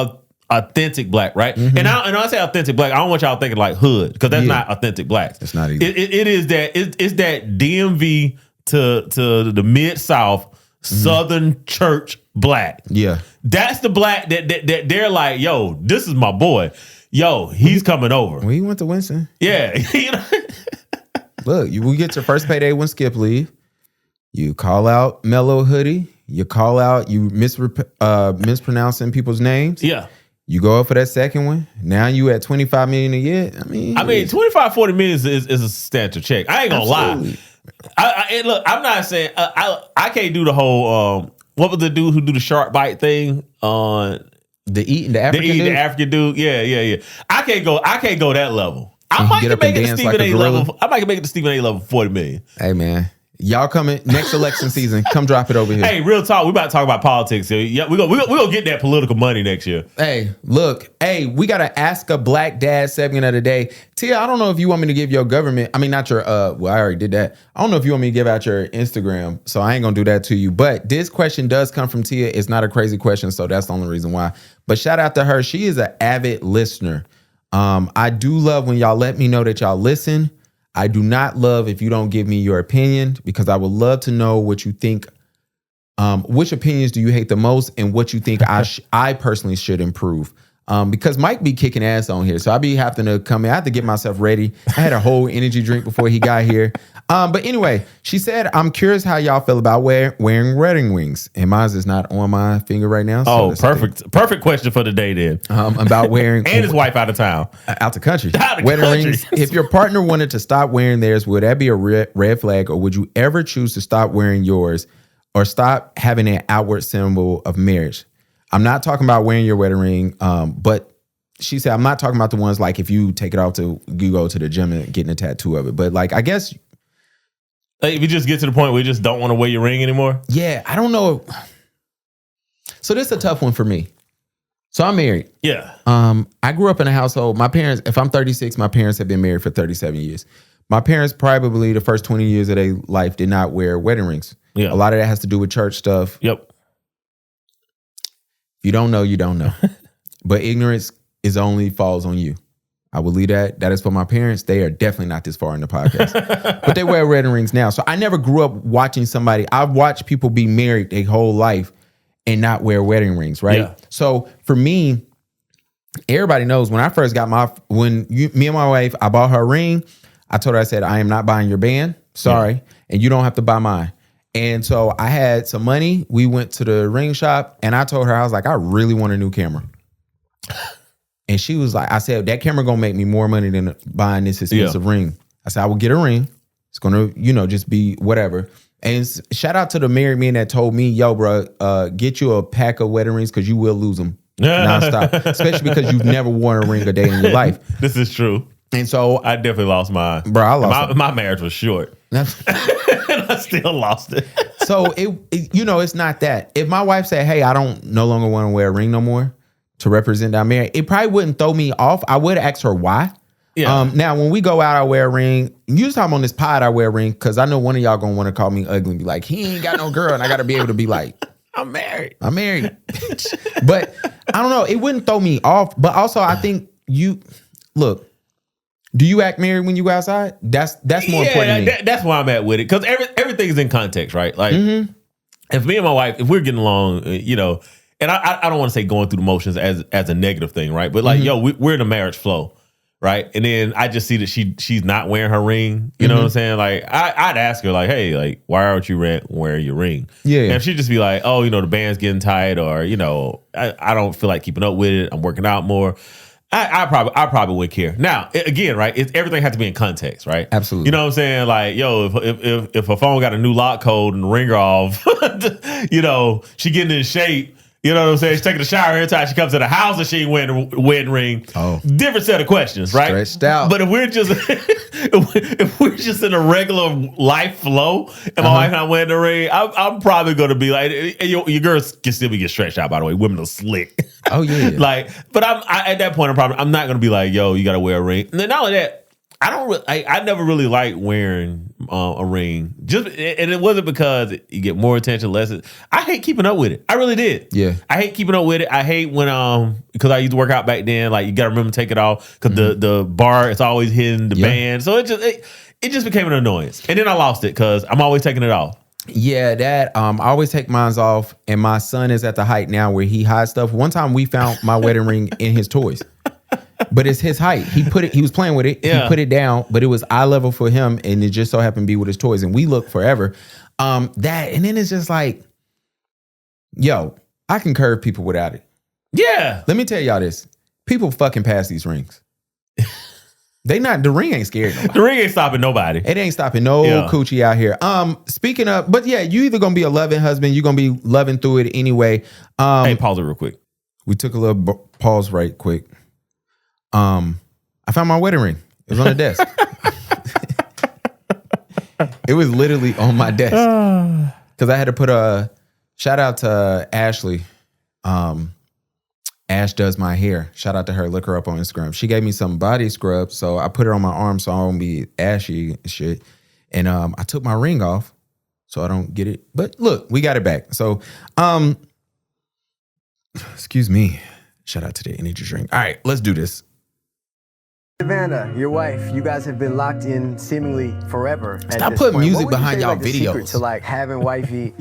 authentic black, right? And I say authentic black, I don't want y'all thinking like hood, because that's not authentic blacks. It's not either. It is that it's that DMV to the Mid-South Southern church black. Yeah. That's the black that they're like, yo, this is my boy. Yo, he's coming over. When you went to Winston. Yeah. You know? Look, we get your first payday when Skip leave. You call out Mellow Hoodie. You call out, you mispronouncing people's names. Yeah. You go up for that second one. Now you at 25 million a year. I mean 25, 40 million is a substantial check. I ain't gonna lie. And look, I'm not saying I can't do the whole what was the dude who do the shark bite thing on the African dude? Yeah. I can't go that level. I might can make it to Stephen A level. I might make it to Stephen A level 40 million. Hey man. Y'all coming next election season. Come drop it over here. Hey, real talk. We about to talk about politics. So yeah, we gonna get that political money next year. Hey, look. Hey, we got to ask a black dad segment of the day. Tia, I don't know if you want me to give your government. I mean, not your. Well, I already did that. I don't know if you want me to give out your Instagram. So I ain't gonna do that to you. But this question does come from Tia. It's not a crazy question, so that's the only reason why. But shout out to her. She is an avid listener. I do love when y'all let me know that y'all listen. I do not love if you don't give me your opinion, because I would love to know what you think. Which opinions do you hate the most, and what you think I personally should improve? Because Mike be kicking ass on here, so I be having to come in. I have to get myself ready. I had a whole energy drink before he got here. But anyway, she said, I'm curious how y'all feel about wearing wedding rings. And mine is not on my finger right now. So perfect question for the day then. About wearing. And his wife out of town. Out the country. Wedding rings. If your partner wanted to stop wearing theirs, would that be a red flag? Or would you ever choose to stop wearing yours or stop having an outward symbol of marriage? I'm not talking about wearing your wedding ring, but she said, I'm not talking about the ones like if you take it off you go to the gym and getting a tattoo of it. But like, I guess. Like if you just get to the point where you just don't want to wear your ring anymore? Yeah, I don't know. So this is a tough one for me. So I'm married. Yeah. I grew up in a household. My parents, if I'm 36, my parents have been married for 37 years. My parents probably the first 20 years of their life did not wear wedding rings. Yeah. A lot of that has to do with church stuff. Yep. You don't know, you don't know. But ignorance is only falls on you. I will leave that. That is for my parents. They are definitely not this far in the podcast. But they wear wedding rings now. So I never grew up watching somebody. I've watched people be married their whole life and not wear wedding rings, right? Yeah. So for me, everybody knows when I first got me and my wife, I bought her a ring. I told her, I said, I am not buying your band. Sorry. Yeah. And you don't have to buy mine. And so I had some money. We went to the ring shop and I told her, I was like, I really want a new camera. And she was like, I said, that camera gonna make me more money than buying this expensive ring. I said, I will get a ring. It's gonna, just be whatever. And shout out to the married men that told me, yo, bro, get you a pack of wedding rings because you will lose them nonstop. Especially because you've never worn a ring a day in your life. This is true. And so I definitely lost mine. Bro, I lost my marriage was short. And I still lost it. So it's not that. If my wife said, hey, I don't no longer want to wear a ring no more, to represent that I'm married, it probably wouldn't throw me off. I would ask her why. Yeah. Now, when we go out, I wear a ring. Usually I'm on this pod, I wear a ring because I know one of y'all going to want to call me ugly and be like, he ain't got no girl. And I got to be able to be like, I'm married. But I don't know. It wouldn't throw me off. But also, I think look, do you act married when you go outside? That's more important to me. That's where I'm at with it. Because everything is in context, right? Like, if me and my wife, if we're getting along, and I don't want to say going through the motions as a negative thing, right? But like, we're in a marriage flow. Right. And then I just see that she's not wearing her ring. You know what I'm saying? Like, I'd ask her, like, hey, like, why aren't you wearing your ring? Yeah. And if she'd just be like, oh, the band's getting tight, or, I don't feel like keeping up with it. I'm working out more. I probably would care. Now, again, right, everything has to be in context, right? Absolutely. You know what I'm saying? Like, if her phone got a new lock code and the ringer off, she getting in shape. You know what I'm saying? She's taking a shower every time she comes to the house and she ain't wearing a wedding ring. Oh. Different set of questions, right? Stretched out. But if we're just in a regular life flow and my wife not wearing the ring, I'm probably going to be like, your girls can still get stretched out, by the way. Women are slick. Oh, yeah. But I'm at that point, I'm not going to be like, yo, you got to wear a ring. And then not only that, I never really liked wearing a ring. And it wasn't because you get more attention, less. I hate keeping up with it. I really did. Yeah. I hate keeping up with it. I hate when because I used to work out back then. Like, you got to remember to take it off because the bar is always hitting the band. So it just became an annoyance. And then I lost it because I'm always taking it off. Yeah, that I always take mine off, and my son is at the height now where he hides stuff. One time we found my wedding ring in his toys. But it's his height. He was playing with it. Yeah. He put it down, but it was eye level for him, and it just so happened to be with his toys. And we looked forever. And then it's just like, yo, I can curve people without it. Yeah. Let me tell y'all this. People fucking pass these rings. The ring ain't scared nobody. The ring ain't stopping nobody. It ain't stopping no coochie out here. Speaking of, but yeah, you either gonna be a loving husband, you're gonna be loving through it anyway. Hey, pause it real quick. We took a little pause right quick. I found my wedding ring. It was on the desk. It was literally on my desk. Because I had to put a shout out to Ashley. Ash does my hair. Shout out to her. Look her up on Instagram. She gave me some body scrub, so I put it on my arm so I don't be ashy and shit. And I took my ring off so I don't get it. But look, we got it back. So, excuse me. Shout out to the energy drink. All right, let's do this. Savannah, your wife, you guys have been locked in seemingly forever. Stop putting music behind y'all videos. Secret to like having wifey,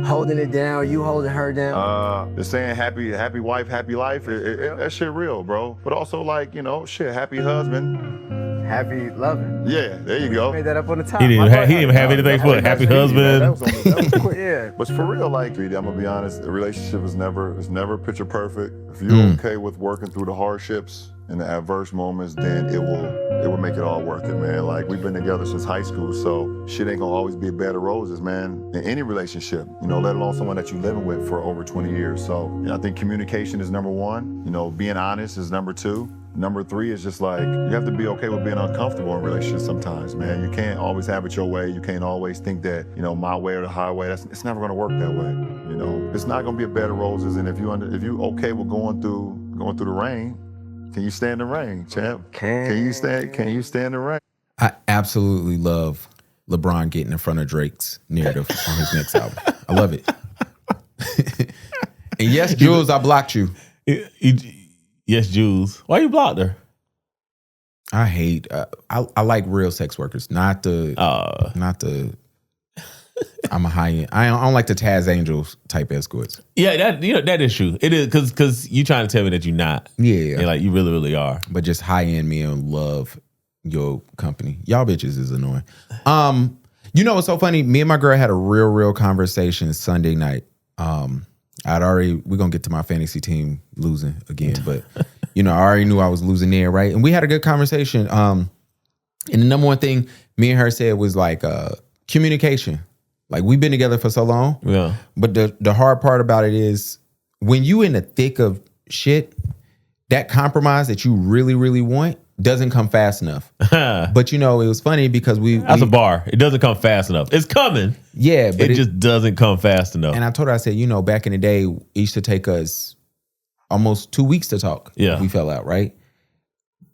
holding it down, you holding her down. The saying happy wife, happy life, that shit real, bro. But also like, happy husband. Happy loving. Yeah, there you go. Made that up on the top. He didn't even have anything for it. Happy husband. That was quick. Yeah. But for real, like, I'm gonna be honest, the relationship is never picture perfect. If you're okay with working through the hardships and the adverse moments, then it will make it all worth it, man. Like, we've been together since high school, so shit ain't gonna always be a bed of roses, man. In any relationship, let alone someone that you're living with for over 20 years. So I think communication is number one. Being honest is number two. Number three is just like, you have to be okay with being uncomfortable in relationships sometimes, man. You can't always have it your way. You can't always think that, my way or the highway. It's never gonna work that way. It's not gonna be a bed of roses. And if you okay with going through the rain, can you stand the rain, champ? Can you stand the rain? I absolutely love LeBron getting in front of Drake's narrative on his next album. I love it. And yes, Jules, I blocked you. Yes, Jules. Why you blocked her? I hate. I like real sex workers, not the. I'm a high end. I don't like the Taz Angels type escorts. Yeah, that is true. It is because you trying to tell me that you're not. Yeah, and like you really, really are. But just high end men love your company. Y'all bitches is annoying. What's so funny? Me and my girl had a real conversation Sunday night. We're gonna get to my fantasy team losing again, but I already knew I was losing there, right? And we had a good conversation. And the number one thing me and her said was like communication. Like, we've been together for so long. Yeah. But the hard part about it is when you in the thick of shit, that compromise that you really, really want doesn't come fast enough. But it was funny because that's a bar. It doesn't come fast enough. It's coming. Yeah, but it just doesn't come fast enough. And I told her, I said, back in the day, it used to take us almost 2 weeks to talk. Yeah. We fell out, right?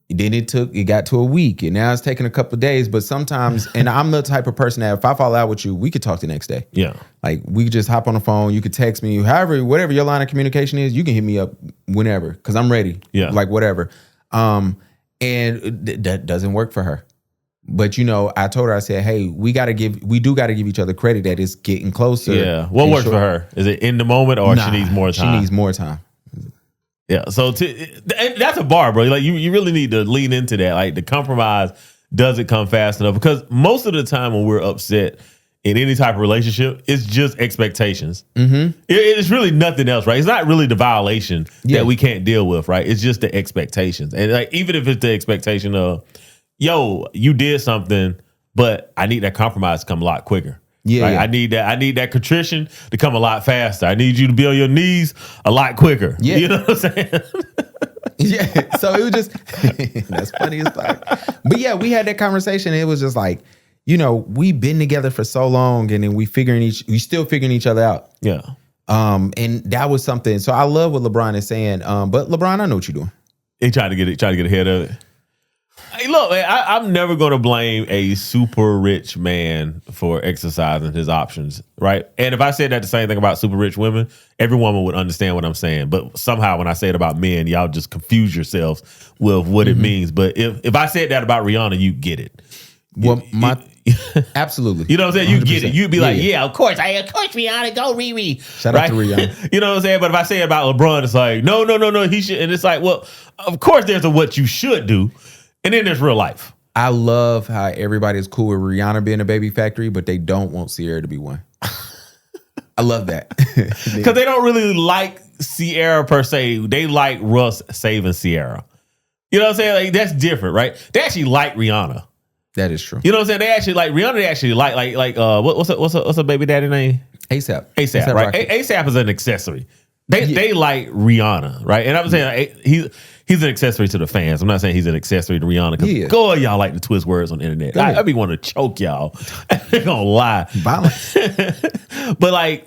Then it got to a week, and now it's taking a couple of days. But sometimes, and I'm the type of person that if I fall out with you, we could talk the next day. Yeah. Like we could just hop on the phone. You could text me, whatever your line of communication is, you can hit me up whenever because I'm ready. Yeah. Like whatever. And that doesn't work for her. But I told her, I said, hey, we do got to give each other credit that it's getting closer. Yeah. What works for her? Is it in the moment or she needs more time? She needs more time. Yeah. So and that's a bar, bro. Like you really need to lean into that. Like the compromise doesn't come fast enough because most of the time when we're upset in any type of relationship, it's just expectations. Mm-hmm. It's really nothing else, right? It's not really the violation that we can't deal with, right? It's just the expectations. And like even if it's the expectation of, yo, you did something, but I need that compromise to come a lot quicker. Yeah, right? I need that contrition to come a lot faster. I need you to be on your knees a lot quicker. Yeah. You know what I'm saying? Yeah. So it was just that's funny as fuck. But yeah, we had that conversation. It was just like, we've been together for so long, and then we still figuring each other out. Yeah. And that was something. So I love what LeBron is saying. But LeBron, I know what you're doing. He trying to get ahead of it. Hey, look, man, I'm never going to blame a super rich man for exercising his options, right? And if I said that the same thing about super rich women, every woman would understand what I'm saying. But somehow when I say it about men, y'all just confuse yourselves with what it means. But if I said that about Rihanna, you get it. Well, absolutely. You know what I'm saying? You 100%. Get it. You'd be like, yeah, of course, Rihanna, go Riri. Shout out to Rihanna. You know what I'm saying? But if I say it about LeBron, it's like, no, he should. And it's like, well, of course there's a what you should do. And then there's real life. I love how everybody's cool with Rihanna being a baby factory, but they don't want Ciara to be one. I love that. Because they don't really like Ciara per se. They like Russ saving Ciara. You know what I'm saying? Like that's different, right? They actually like Rihanna. That is true. You know what I'm saying? They actually like Rihanna. They actually like what's a baby daddy name? ASAP. ASAP, right? ASAP is an accessory. They like Rihanna, right? And I'm saying he's an accessory to the fans. I'm not saying he's an accessory to Rihanna because God, y'all like to twist words on the internet. I be want to choke y'all. I ain't gonna lie. Violence. but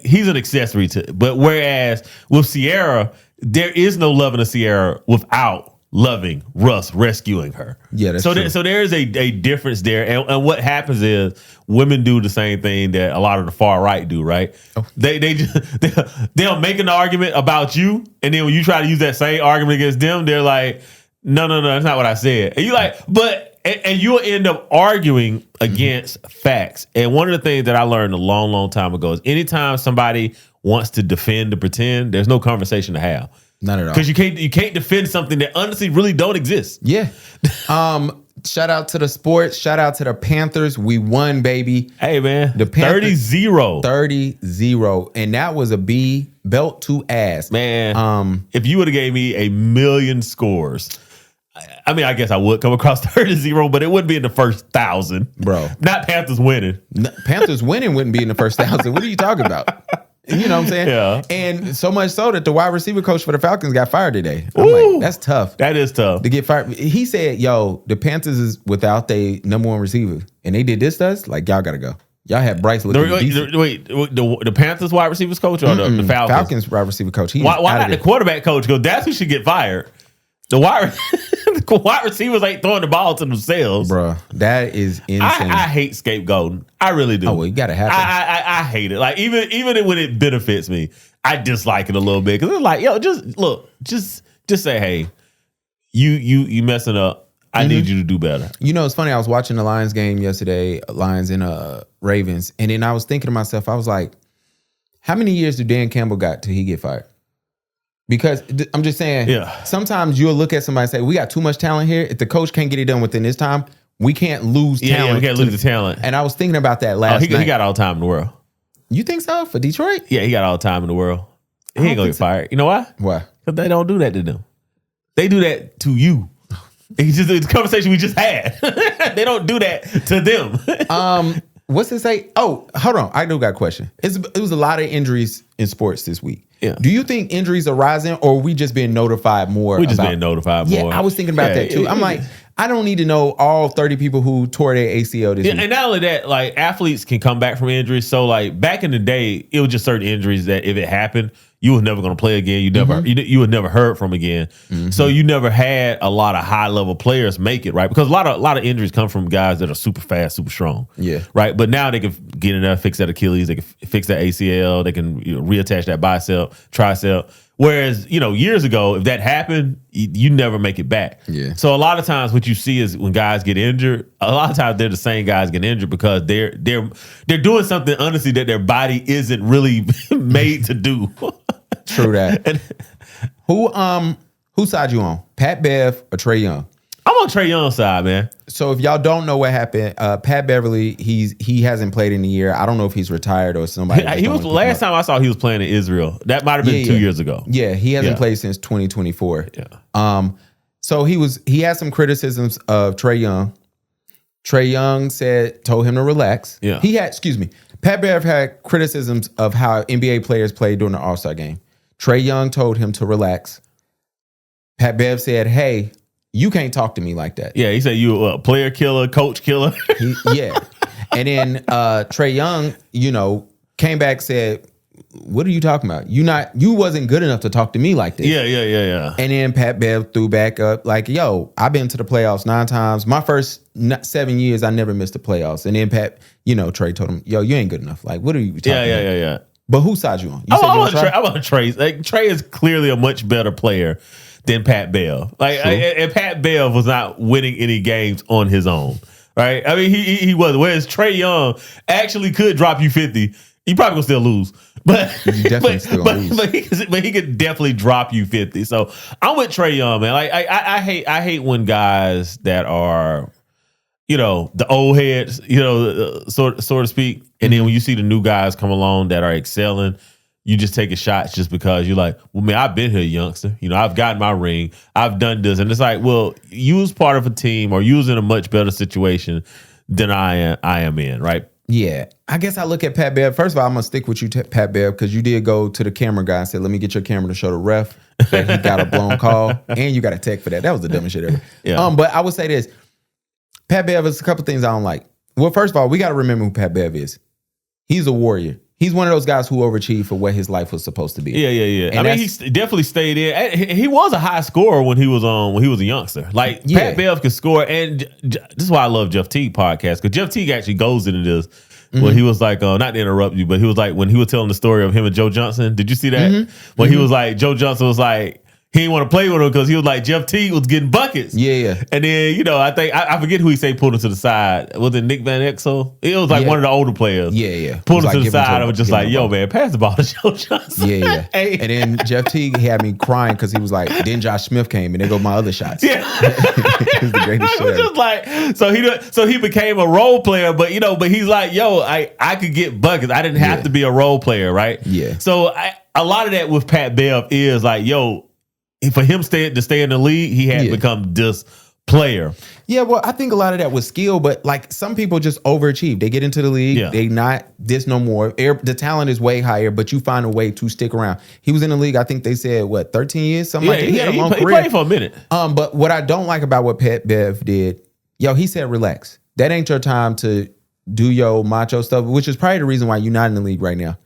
he's an accessory to. But whereas with Ciara, there is no loving a Ciara without loving Russ rescuing her. Yeah, that's true. So there is a difference there. And what happens is women do the same thing that a lot of the far right do, right? Oh. They'll make an argument about you, and then when you try to use that same argument against them, they're like, no, that's not what I said. And you like, and you'll end up arguing against facts. And one of the things that I learned a long, long time ago is anytime somebody wants to defend the pretend, there's no conversation to have. Not at all. Because you can't defend something that honestly really don't exist. Yeah. Shout out to the sports. Shout out to the Panthers. We won, baby. Hey, man. The Panthers 30-0. 30-0. And that was a B belt to ass. Man. If you would have gave me 1,000,000 scores, I mean, I guess I would come across 30-0, but it wouldn't be in the first 1,000. Bro. Not Panthers winning. Panthers winning wouldn't be in the first 1,000. What are you talking about? You know what I'm saying? Yeah. And so much so that the wide receiver coach for the Falcons got fired today. I'm like, that's tough. That is tough. To get fired. He said, yo, the Panthers is without their number one receiver. And they did this to us? Like, y'all got to go. Y'all had Bryce looking decent. Wait, the Panthers wide receivers coach or the Falcons? Falcons wide receiver coach. Why not the quarterback coach? Because that's who should get fired. The wide recievers ain't throwing the ball to themselves. Bro, that is insane. I hate scapegoating. I really do. Oh, well, you got to have it. I hate it. Like, even when it benefits me, I dislike it a little bit. Because it's like, yo, just say, hey, you messing up. I need you to do better. You know, it's funny. I was watching the Lions game yesterday, Lions and Ravens. And then I was thinking to myself, I was like, how many years do Dan Campbell got till he get fired? Because I'm just saying, sometimes you'll look at somebody and say, we got too much talent here. If the coach can't get it done within this time, we can't lose talent. Yeah, we can't lose the talent. And I was thinking about that last night. He got all the time in the world. You think so? For Detroit? Yeah, he got all the time in the world. He ain't going to get fired. You know why? Why? Because they don't do that to them. They do that to you. It's a conversation we just had. They don't do that to them. What's it say? Oh, hold on. I do got a question. It was a lot of injuries in sports this week. Yeah. Do you think injuries are rising, or are we just being notified more? We just being notified more. Yeah, I was thinking about that too. I'm like, I don't need to know all 30 people who tore their ACL this week. And not only that, like athletes can come back from injuries. So like back in the day, it was just certain injuries that if it happened, you was never going to play again. You never, you would never heard from again. So you never had a lot of high level players make it, right? Because a lot of injuries come from guys that are super fast, super strong, right? But now they can get in there, fix that Achilles, they can fix that ACL, they can reattach that bicep, tricep. Whereas, years ago, if that happened, you never make it back. Yeah. So a lot of times what you see is when guys get injured, a lot of times they're the same guys get injured because they're doing something, honestly, that their body isn't really made to do. True that. And who side you on? Pat Bev or Trae Young? I'm on Trae Young's side, man. So if y'all don't know what happened, Pat Beverly, he hasn't played in a year. I don't know if he's retired or somebody. He was last time I saw he was playing in Israel. That might have been 2 years ago. Yeah, he hasn't played since 2024. Yeah. So he had some criticisms of Trae Young. Trae Young told him to relax. Yeah. Pat Bev had criticisms of how NBA players played during the All-Star game. Trae Young told him to relax. Pat Bev said, "Hey, you can't talk to me like that." Yeah, he said you a player killer, coach killer. And then Trae Young, came back, said, "What are you talking about? You wasn't good enough to talk to me like this." Yeah. And then Pat Bev threw back up like, "Yo, I've been to the playoffs 9 times. My first 7 years, I never missed the playoffs." And then Trae told him, "Yo, you ain't good enough. Like, what are you talking about?" Yeah. But whose side you on? I'm on Trae. Like, Trae is clearly a much better player than Pat Bev. And Pat Bev was not winning any games on his own, right? I mean, he was. Whereas Trae Young actually could drop you 50. You probably gonna still lose, but he could definitely drop you 50. So I'm with Trae Young, man. Like I hate when guys that are, the old heads, so to speak, and then when you see the new guys come along that are excelling, you just take a shot just because you're like, well, man, I've been here, youngster. I've gotten my ring. I've done this. And it's like, well, you was part of a team or you was in a much better situation than I am in, right? Yeah. I guess I look at Pat Bev. First of all, I'm going to stick with you, Pat Bev, because you did go to the camera guy and said, "Let me get your camera to show the ref that he got a blown call." And you got a tech for that. That was the dumbest shit ever. Yeah. But I would say this. Pat Bev is a couple things I don't like. Well, first of all, we got to remember who Pat Bev is. He's a warrior. He's one of those guys who overachieved for what his life was supposed to be. Yeah. And I mean, he definitely stayed in. He was a high scorer when he was a youngster. Like Pat Bev could score, and this is why I love Jeff Teague podcast, because Jeff Teague actually goes into this when he was like, not to interrupt you, but he was like, when he was telling the story of him and Joe Johnson. Did you see that? When he was like, Joe Johnson was like, he didn't want to play with him because he was like, Jeff Teague was getting buckets. Yeah. And then, I think, I forget who he say pulled him to the side. Was it Nick Van Exel? It was like one of the older players. Yeah. Pulled him to the side. I was just like, yo, man, pass the ball to Joe Johnson. Yeah. Hey. And then Jeff Teague had me crying because he was like, then Josh Smith came and there go my other shots. Yeah. It was the greatest shit. It was just like, so he became a role player, but he's like, yo, I could get buckets. I didn't have to be a role player, right? Yeah. So a lot of that with Pat Bev is like, yo, for him to stay in the league, he had to become this player. Yeah, well, I think a lot of that was skill, but like some people just overachieve. They get into the league, they not this no more. The talent is way higher, but you find a way to stick around. He was in the league, I think they said, 13 years? Something like that. He had a long career. He played for a minute. But what I don't like about what Pat Bev did, he said, relax. That ain't your time to do your macho stuff, which is probably the reason why you're not in the league right now.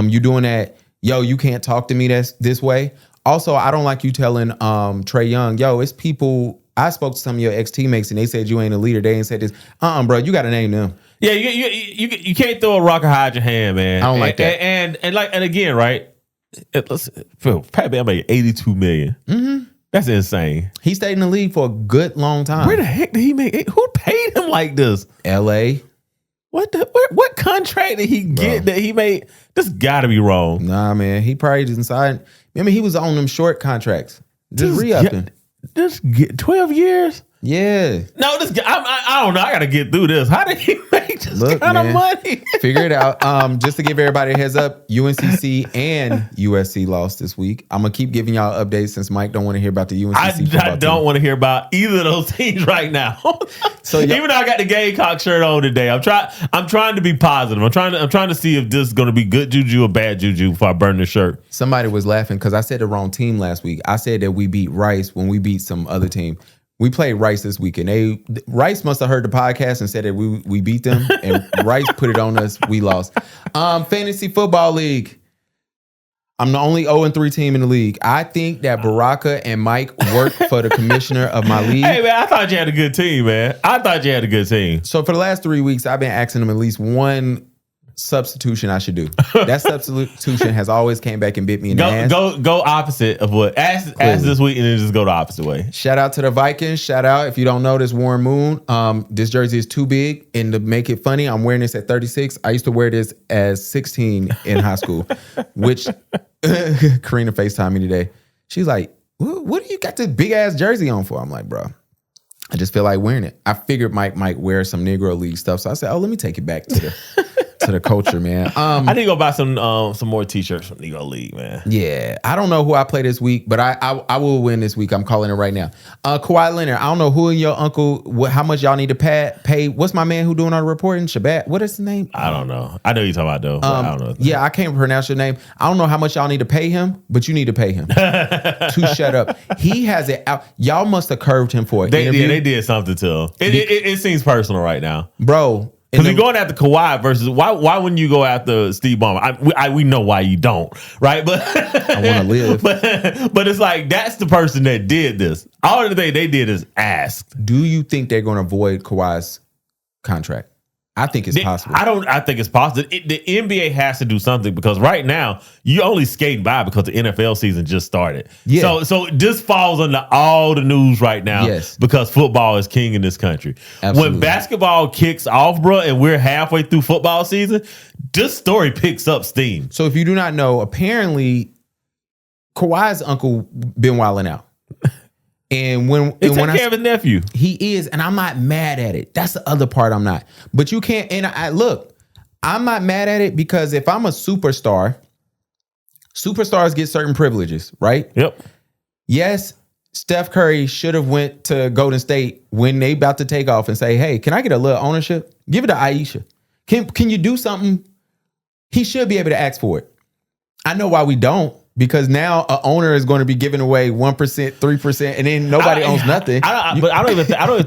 You doing that, you can't talk to me this way. Also, I don't like you telling Trae Young, it's people. I spoke to some of your ex-teammates and they said you ain't a leader. They ain't said this. Bro, you got to name them. Yeah, you can't throw a rock and hide your hand, man. I don't like that. And again, right? Pat Bev made $82 million. Mm-hmm. That's insane. He stayed in the league for a good long time. Where the heck did he make? Who paid him like this? L.A. What contract did he get that he made? This got to be wrong. Nah, man. He probably didn't sign. Remember, he was on them short contracts. Just re-upping. Just get 12 years? Yeah. No, I don't know. I got to get through this. How did he make this kind of money? Figure it out. Just to give everybody a heads up, UNCC and USC lost this week. I'm going to keep giving y'all updates since Mike don't want to hear about the UNCC I don't want to hear about either of those teams right now. So even though I got the Gamecock shirt on today, I'm trying to be positive. I'm trying to see if this is going to be good juju or bad juju before I burn the shirt. Somebody was laughing because I said the wrong team last week. I said that we beat Rice when we beat some other team. We played Rice this week, and Rice must have heard the podcast and said that we beat them, and Rice put it on us. We lost. Fantasy Football League. I'm the only 0-3 team in the league. I think that Baraka and Mike work for the commissioner of my league. Hey, man, I thought you had a good team, man. So for the last 3 weeks, I've been asking them at least one substitution I should do. That substitution has always came back and bit me in the ass. Go opposite of what? Ask this week and then just go the opposite way. Shout out to the Vikings. Shout out. If you don't know this, Warren Moon. This jersey is too big. And to make it funny, I'm wearing this at 36. I used to wear this as 16 in high school, which Karina FaceTimed me today. She's like, what do you got this big ass jersey on for? I'm like, bro, I just feel like wearing it. I figured Mike might wear some Negro League stuff. So I said, let me take it back to the culture, man. I need to go buy some more t-shirts from Negro League, man. Yeah. I don't know who I play this week, but I will win this week. I'm calling it right now. Kawhi Leonard, I don't know who and your uncle, how much y'all need to pay. What's my man who doing all the reporting? Shabbat. What is his name? I don't know. I know you're talking about though. But I don't know. Yeah, I can't pronounce your name. I don't know how much y'all need to pay him, but you need to pay him to shut up. He has it out. Y'all must have curved him for it. They did something to him. It seems personal right now. Bro. Because you're going after Kawhi versus why wouldn't you go after Steve Ballmer? We know why you don't, right? But I want to live. But it's like that's the person that did this. All of the thing they did is ask. Do you think they're going to void Kawhi's contract? I think it's possible. I think it's possible. The NBA has to do something because right now you only skating by because the NFL season just started. Yeah. So this falls under all the news right now. Yes. Because football is king in this country. Absolutely. When basketball kicks off, bro, and we're halfway through football season, this story picks up steam. So if you do not know, apparently Kawhi's uncle been wilding out. And when take care of his nephew, he is, and I'm not mad at it. That's the other part I'm not. But you can't. And I look, I'm not mad at it because if I'm a superstar, superstars get certain privileges, right? Yep. Yes, Steph Curry should have went to Golden State when they about to take off and say, "Hey, can I get a little ownership? Give it to Aisha. Can you do something?" He should be able to ask for it. I know why we don't. Because now an owner is going to be giving away 1%, 3%, and then nobody owns nothing. I don't even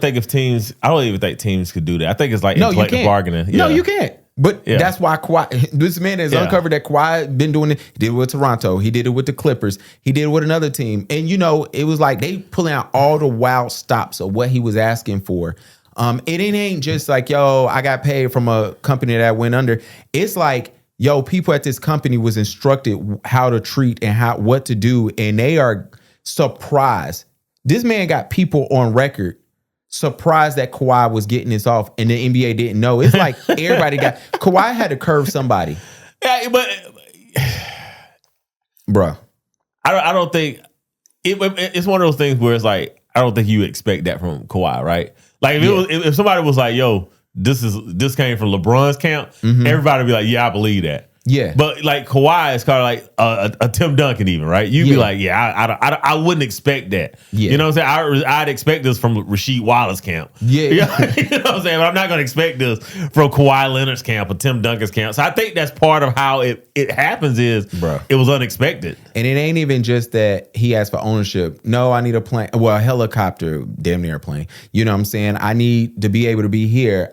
think teams could do that. I think it's like collective bargaining. No, you can't. But that's why Kawhi, this man has uncovered that Kawhi been doing it. He did it with Toronto. He did it with the Clippers. He did it with another team. And it was like they pulling out all the wild stops of what he was asking for. It ain't just like, yo, I got paid from a company that went under. It's like, yo, people at this company was instructed how to treat and what to do, and they are surprised. This man got people on record surprised that Kawhi was getting this off, and the NBA didn't know. It's like everybody Kawhi had to curve somebody. Yeah, but bruh, I don't think it's one of those things where it's like I don't think you expect that from Kawhi, right? Like if somebody was like, yo, this came from LeBron's camp, everybody would be like, yeah, I believe that. Yeah. But like Kawhi is kind of like a Tim Duncan even, right? You'd be like, yeah, I wouldn't expect that. Yeah. You know what I'm saying? I'd expect this from Rasheed Wallace's camp. Yeah. You know what I'm saying? But I'm not going to expect this from Kawhi Leonard's camp or Tim Duncan's camp. So I think that's part of how it happens is it was unexpected. And it ain't even just that he asked for ownership. No, I need a plane. Well, a helicopter, damn near a plane. You know what I'm saying? I need to be able to be here.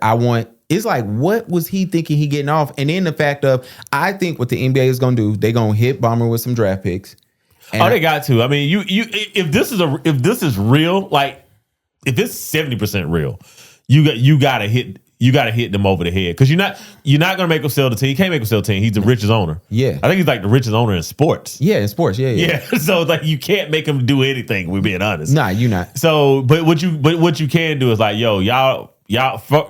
It's like, what was he thinking he getting off? And then the fact of, I think what the NBA is going to do, they're going to hit Ballmer with some draft picks. And they got to. I mean, if this is real, like if it's 70% real, you gotta hit them over the head because you're not gonna make him sell the team. You can't make him sell the team. He's the richest owner. Yeah, I think he's like the richest owner in sports. Yeah, in sports. Yeah. So like you can't make him do anything. We're being honest. Nah, you not. So, but what you can do is like, yo, y'all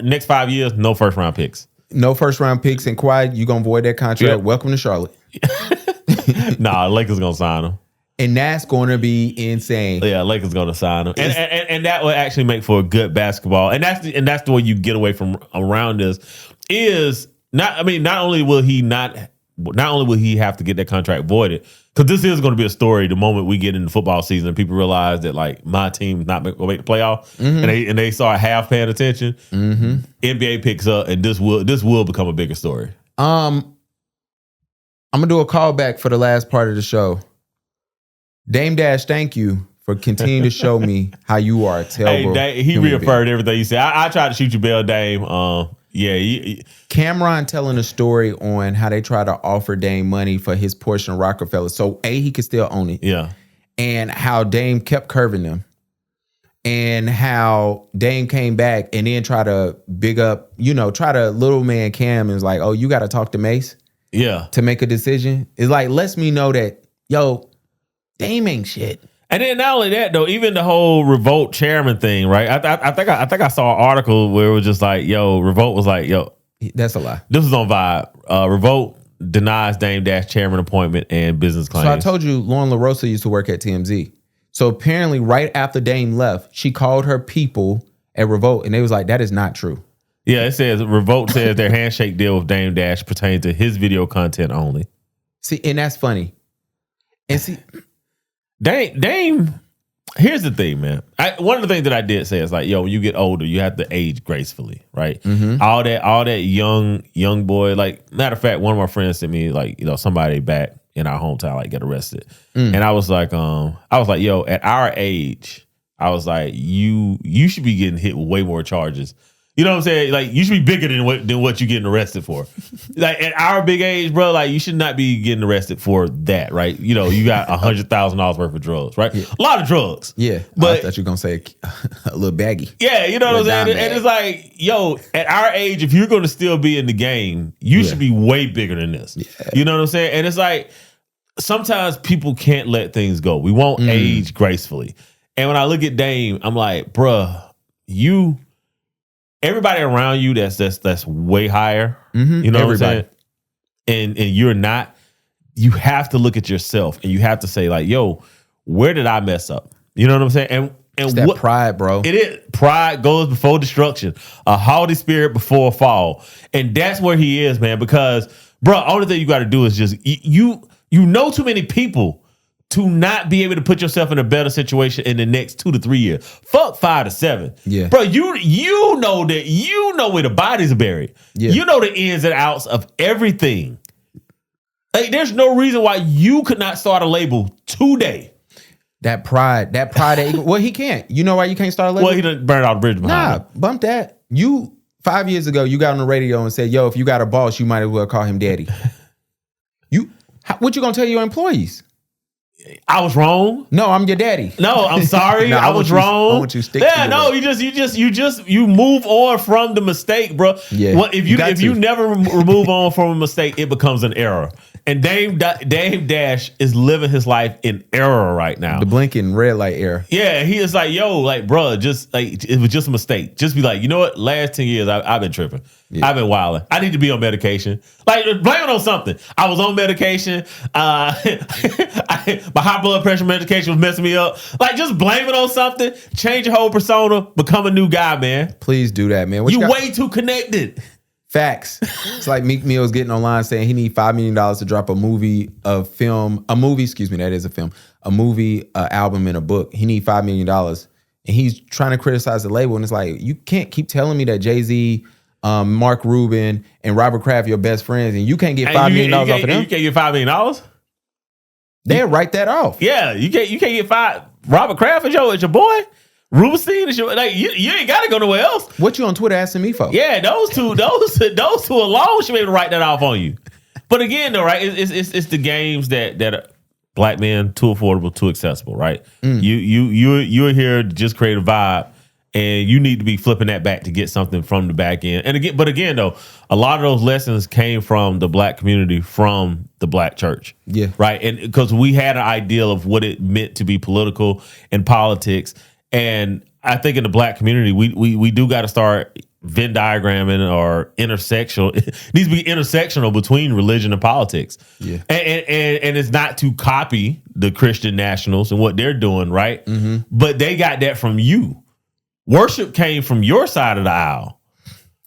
next 5 years, no first round picks. No first round picks, and Kawhi, you gonna void that contract. Yep. Welcome to Charlotte. Nah, Lakers gonna sign him. And that's going to be insane. Yeah, Lakers going to sign him, and that will actually make for a good basketball. And that's the way you get away from around this. Is not. I mean, not only will he have to get that contract voided, because this is going to be a story the moment we get into football season and people realize that like my team's not going to make the playoff, and they start half paying attention. NBA picks up, and this will become a bigger story. I'm gonna do a callback for the last part of the show. Dame Dash, thank you for continuing to show me how you are a terrible. He reaffirmed everything you said. I tried to shoot you, Bell Dame. Yeah. Cameron telling a story on how they try to offer Dame money for his portion of Rockefeller. So he could still own it. Yeah. And how Dame kept curving them. And how Dame came back and then try to big up, try to little man Cam and was like, oh, you got to talk to Mace to make a decision. It's like, lets me know that, yo, Dame ain't shit. And then not only that though, even the whole Revolt chairman thing, right? I think I saw an article where it was just like, yo, Revolt was like, yo, that's a lie. This was on Vibe. Revolt denies Dame Dash chairman appointment and business claims. So I told you Lauren LaRosa used to work at TMZ. So apparently right after Dame left, she called her people at Revolt and they was like, that is not true. Yeah, it says Revolt says their handshake deal with Dame Dash pertains to his video content only. See, and that's funny. And see, Dame, here's the thing, man. One of the things that I did say is like, yo, when you get older, you have to age gracefully, right? Mm-hmm. All that young boy. Like, matter of fact, one of my friends sent me like, somebody back in our hometown like get arrested, and I was like, yo, at our age, I was like, you should be getting hit with way more charges. You know what I'm saying? Like, you should be bigger than what you're getting arrested for. Like, at our big age, bro, like, you should not be getting arrested for that, right? You got $100,000 worth of drugs, right? Yeah. A lot of drugs. Yeah. But I thought you were going to say a little baggy. Yeah, you know what I'm saying? And it's like, yo, at our age, if you're going to still be in the game, you should be way bigger than this. Yeah. You know what I'm saying? And it's like, sometimes people can't let things go. We won't age gracefully. And when I look at Dame, I'm like, bruh, everybody around you that's way higher, you know what I'm saying? And you're not, you have to look at yourself and you have to say like, yo, where did I mess up? You know what I'm saying? And it's that pride, bro. It is. Pride goes before destruction. A haughty spirit before a fall. And that's where he is, man, because, bro, only thing you got to do is just, you know too many people to not be able to put yourself in a better situation in the next 2 to 3 years. Fuck 5 to 7. Yeah. Bro, you know where the bodies are buried. Yeah. You know the ins and outs of everything. Like, there's no reason why you could not start a label today. That pride. Well, he can't. You know why you can't start a label? Well, he done burned out the bridge behind him. Bump that. 5 years ago, you got on the radio and said, yo, if you got a boss, you might as well call him daddy. What you gonna tell your employees? I was wrong. No, I'm your daddy. No, I'm sorry. I was wrong. I want you to stick to no, you move on from the mistake, bro. Yeah. Well, if you never remove on from a mistake, it becomes an error. And Dame Dash is living his life in error right now. The blinking red light error. Yeah, he is like, yo, like, bro, just like, it was just a mistake. Just be like, you know what? Last 10 years, I've been tripping. Yeah. I've been wilding. I need to be on medication. Like, blame it on something. I was on medication. My high blood pressure medication was messing me up. Like, just blame it on something. Change your whole persona. Become a new guy, man. Please do that, man. You way too connected. Facts. It's like Meek Mill's getting online saying he need $5 million to drop a movie album and a book. He need $5 million. And he's trying to criticize the label. And it's like, you can't keep telling me that Jay-Z, Mark Rubin, and Robert Kraft your best friends, and you can't get $5 million off of them. You can't get $5 million? They'll write that off. Yeah, you can't get $5. Robert Kraft is your boy? Rubenstein is your, like, you ain't got to go nowhere else. What you on Twitter asking me for? Yeah, those two alone should be able to write that off on you. But again, though, right? It's the games that are black men too affordable, too accessible, right? You're here to just create a vibe, and you need to be flipping that back to get something from the back end. And again, though, a lot of those lessons came from the black community, from the black church, right? And because we had an ideal of what it meant to be political and politics. And I think in the black community, we do got to start Venn diagramming or intersectional. It needs to be intersectional between religion and politics. Yeah. And it's not to copy the Christian nationals and what they're doing, right? Mm-hmm. But they got that from you. Worship came from your side of the aisle.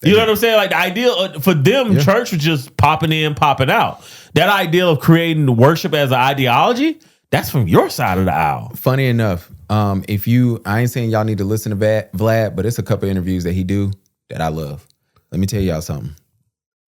You know what I'm saying? Like, the ideal for them, church was just popping in, popping out. That ideal of creating the worship as an ideology, that's from your side of the aisle. Funny enough, I ain't saying y'all need to listen to Vlad, but it's a couple interviews that he do that I love. Let me tell y'all something.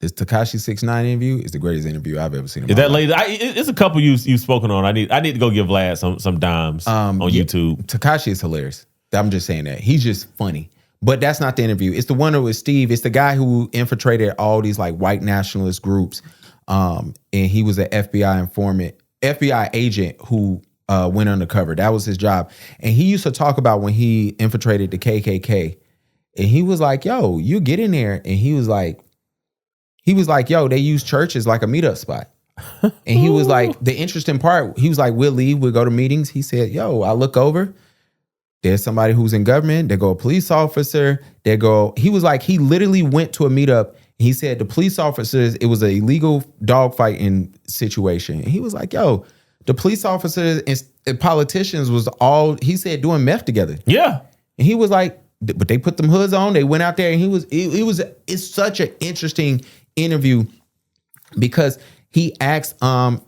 This Tekashi 6ix9ine interview is the greatest interview I've ever seen. Is that lady? It's a couple you've spoken on. I need to go give Vlad some dimes on YouTube. Tekashi is hilarious. I'm just saying that. He's just funny. But that's not the interview. It's the one with Steve. It's the guy who infiltrated all these like white nationalist groups. And he was an FBI agent who went undercover. That was his job. And he used to talk about when he infiltrated the KKK. And he was like, yo, you get in there. And he was like, yo, they use churches like a meetup spot. And he was like, the interesting part, he was like, we'll leave, we'll go to meetings. He said, yo, I look over. There's somebody who's in government. There go a police officer. He was like, he literally went to a meetup. He said the police officers, it was an illegal dogfighting situation. And he was like, yo, the police officers and politicians was all, he said, doing meth together. Yeah. And he was like, but they put them hoods on. They went out there and it's such an interesting interview because he asked, Vlad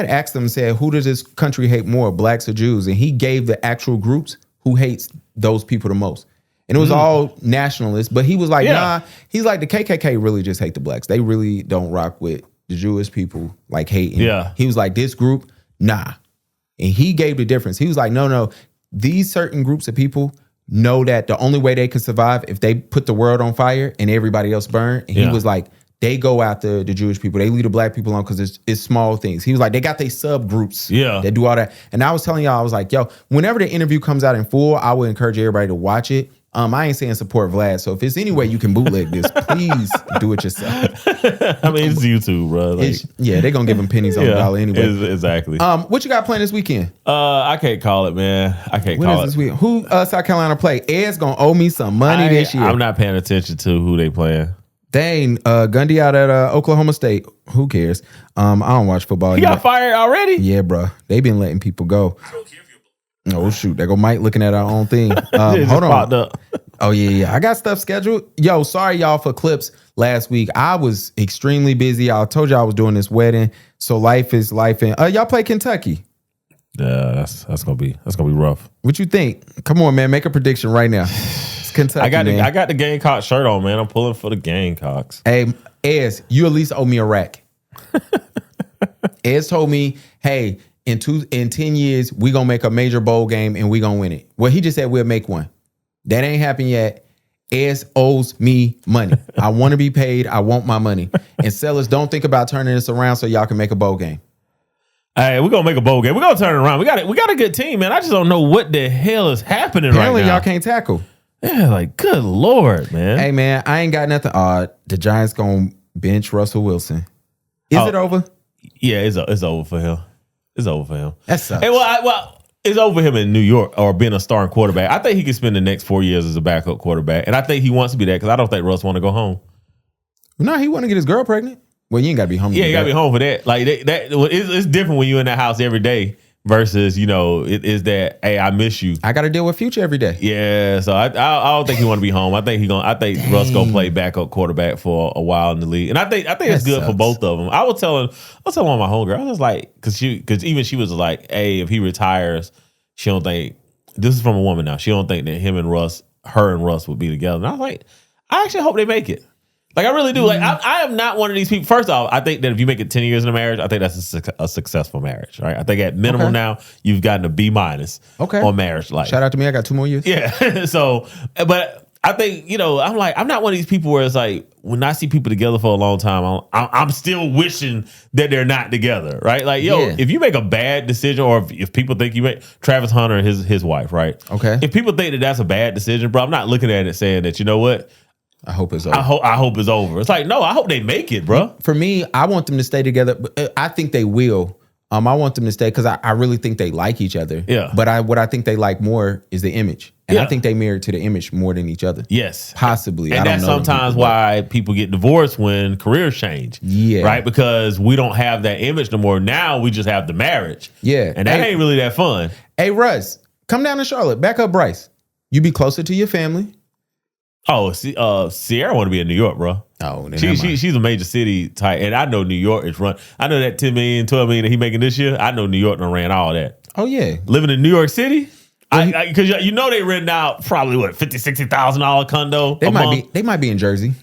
asked him and said, who does this country hate more, blacks or Jews? And he gave the actual groups who hates those people the most. And it was all nationalists, but he was like, nah, he's like, the KKK really just hate the blacks. They really don't rock with the Jewish people, like hating. Yeah. He was like, this group, nah. And he gave the difference. He was like, no, these certain groups of people know that the only way they can survive if they put the world on fire and everybody else burn. And he was like, they go after the Jewish people. They leave the black people alone because it's small things. He was like, they got their subgroups that do all that. And I was telling y'all, I was like, yo, whenever the interview comes out in full, I would encourage everybody to watch it. I ain't saying support Vlad. So if it's any way you can bootleg this, please do it yourself. I mean, it's YouTube, bro. Like, they're going to give him pennies on the dollar anyway. Exactly. What you got playing this weekend? I can't call it, man. I can't call it. This weekend? Who South Carolina play? Ed's going to owe me some money this year. I'm not paying attention to who they playing. Dang, Gundy out at Oklahoma State. Who cares? I don't watch football. He got fired already? Yeah, bro. They been letting people go. Oh, shoot. There go Mike looking at our own thing. Hold on. Up. Oh, yeah. I got stuff scheduled. Yo, sorry, y'all, for clips last week. I was extremely busy. I told y'all I was doing this wedding. So life is life. And y'all play Kentucky. Yeah, that's gonna be rough. What you think? Come on, man. Make a prediction right now. It's Kentucky. I got the Gamecock shirt on, man. I'm pulling for the Gamecocks. Hey, Ez, you at least owe me a rack. Ez told me, hey, in 10 years, we gonna make a major bowl game and we gonna win it. Well, he just said we'll make one. That ain't happened yet. Ez owes me money. I want to be paid. I want my money. And sellers, don't think about turning this around so y'all can make a bowl game. Hey, we're gonna make a bowl game. We're gonna turn it around. We got a good team, man. I just don't know what the hell is happening Apparently, right now. y'all can't tackle. Yeah, like good Lord, man. Hey, man, I ain't got nothing. The Giants gonna bench Russell Wilson. Is it over? Yeah, it's over for him. It's over for him. That sucks. Hey, well, it's over for him in New York or being a starting quarterback. I think he can spend the next 4 years as a backup quarterback, and I think he wants to be that because I don't think Russ want to go home. No, he want to get his girl pregnant. Well, you ain't got to be home. Yeah, you got to be home for that. Like it's different when you're in that house every day versus it is that, hey, I miss you. I got to deal with Future every day. Yeah, so I don't think he want to be home. I think Russ gonna play backup quarterback for a while in the league, and I think it's good for both of them. I was telling one of my homegirls, I was like, because even she was like, hey, if he retires, she don't think, this is from a woman now, she don't think that her and Russ would be together. And I was like, I actually hope they make it. Like, I really do. Like, I am not one of these people. First off, I think that if you make it 10 years in a marriage, I think that's a successful marriage, right? I think at minimum now, you've gotten a B- on marriage life. Shout out to me. I got 2 more years. Yeah. So, but I think, I'm like, I'm not one of these people where it's like, when I see people together for a long time, I'm still wishing that they're not together, right? Like, if you make a bad decision, or if people think you make Travis Hunter and his wife, right? Okay. If people think that that's a bad decision, bro, I'm not looking at it saying that, you know what? I hope it's over. I hope it's over. It's like, no, I hope they make it, bro. For me, I want them to stay together. But I think they will. I want them to stay because I really think they like each other. Yeah. But what I think they like more is the image. And I think they married to the image more than each other. Yes. Possibly. And that's sometimes why people get divorced when careers change. Yeah. Right? Because we don't have that image no more. Now we just have the marriage. Yeah. And that ain't really that fun. Hey, Russ, come down to Charlotte. Back up Bryce. You be closer to your family. Oh, Sierra want to be in New York, bro. Oh, she's a major city type, and I know New York is run. I know that 10 million, 12 million that he making this year. I know New York done ran all that. Oh yeah, living in New York City, because they renting out probably $50,000-$60,000 condo. They might be in Jersey.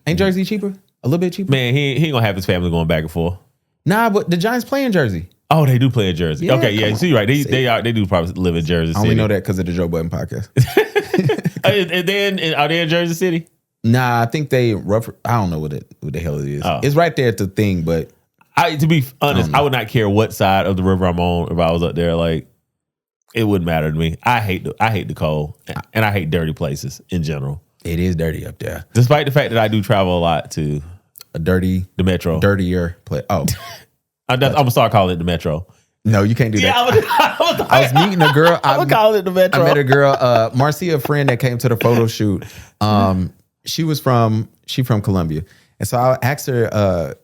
Ain't Jersey cheaper? A little bit cheaper. Man, he ain't gonna have his family going back and forth. Nah, but the Giants play in Jersey. Oh, they do play in Jersey. Yeah, okay, yeah, so you're right. They do probably live in Jersey. I only know that because of the Joe Budden podcast. And then are they in Jersey City? Nah, I think I don't know what the hell it is. Oh. It's right there at the thing, but To be honest, I would not care what side of the river I'm on if I was up there. Like, it wouldn't matter to me. I hate the cold, and I hate dirty places in general. It is dirty up there. Despite the fact that I do travel a lot to the metro. Dirtier place. Oh. I'm gonna start calling it the metro. No, you can't do that. Yeah, I was meeting a girl. I'm gonna call it the metro. I met a girl, Marcia, a friend that came to the photo shoot. She from Columbia. And so I asked her,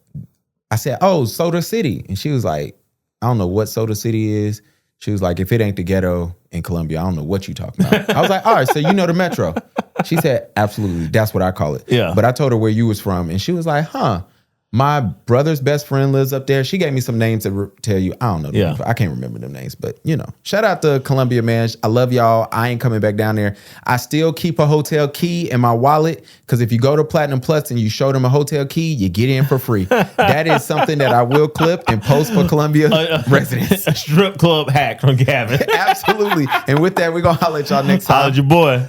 I said, "Oh, Soda City." And she was like, "I don't know what Soda City is." She was like, "If it ain't the ghetto in Columbia, I don't know what you talking about." I was like, "All right, so you know the metro." She said, "Absolutely. That's what I call it." Yeah. But I told her where you was from, and she was like, "Huh. My brother's best friend lives up there." She gave me some names to tell you. I don't know. Yeah. I can't remember them names, but shout out to Columbia, man. I love y'all. I ain't coming back down there. I still keep a hotel key in my wallet because if you go to Platinum Plus and you show them a hotel key, you get in for free. That is something that I will clip and post for Columbia residents. A strip club hack from Gavin. Absolutely. And with that, we're going to holler at y'all next time. Holla at your boy.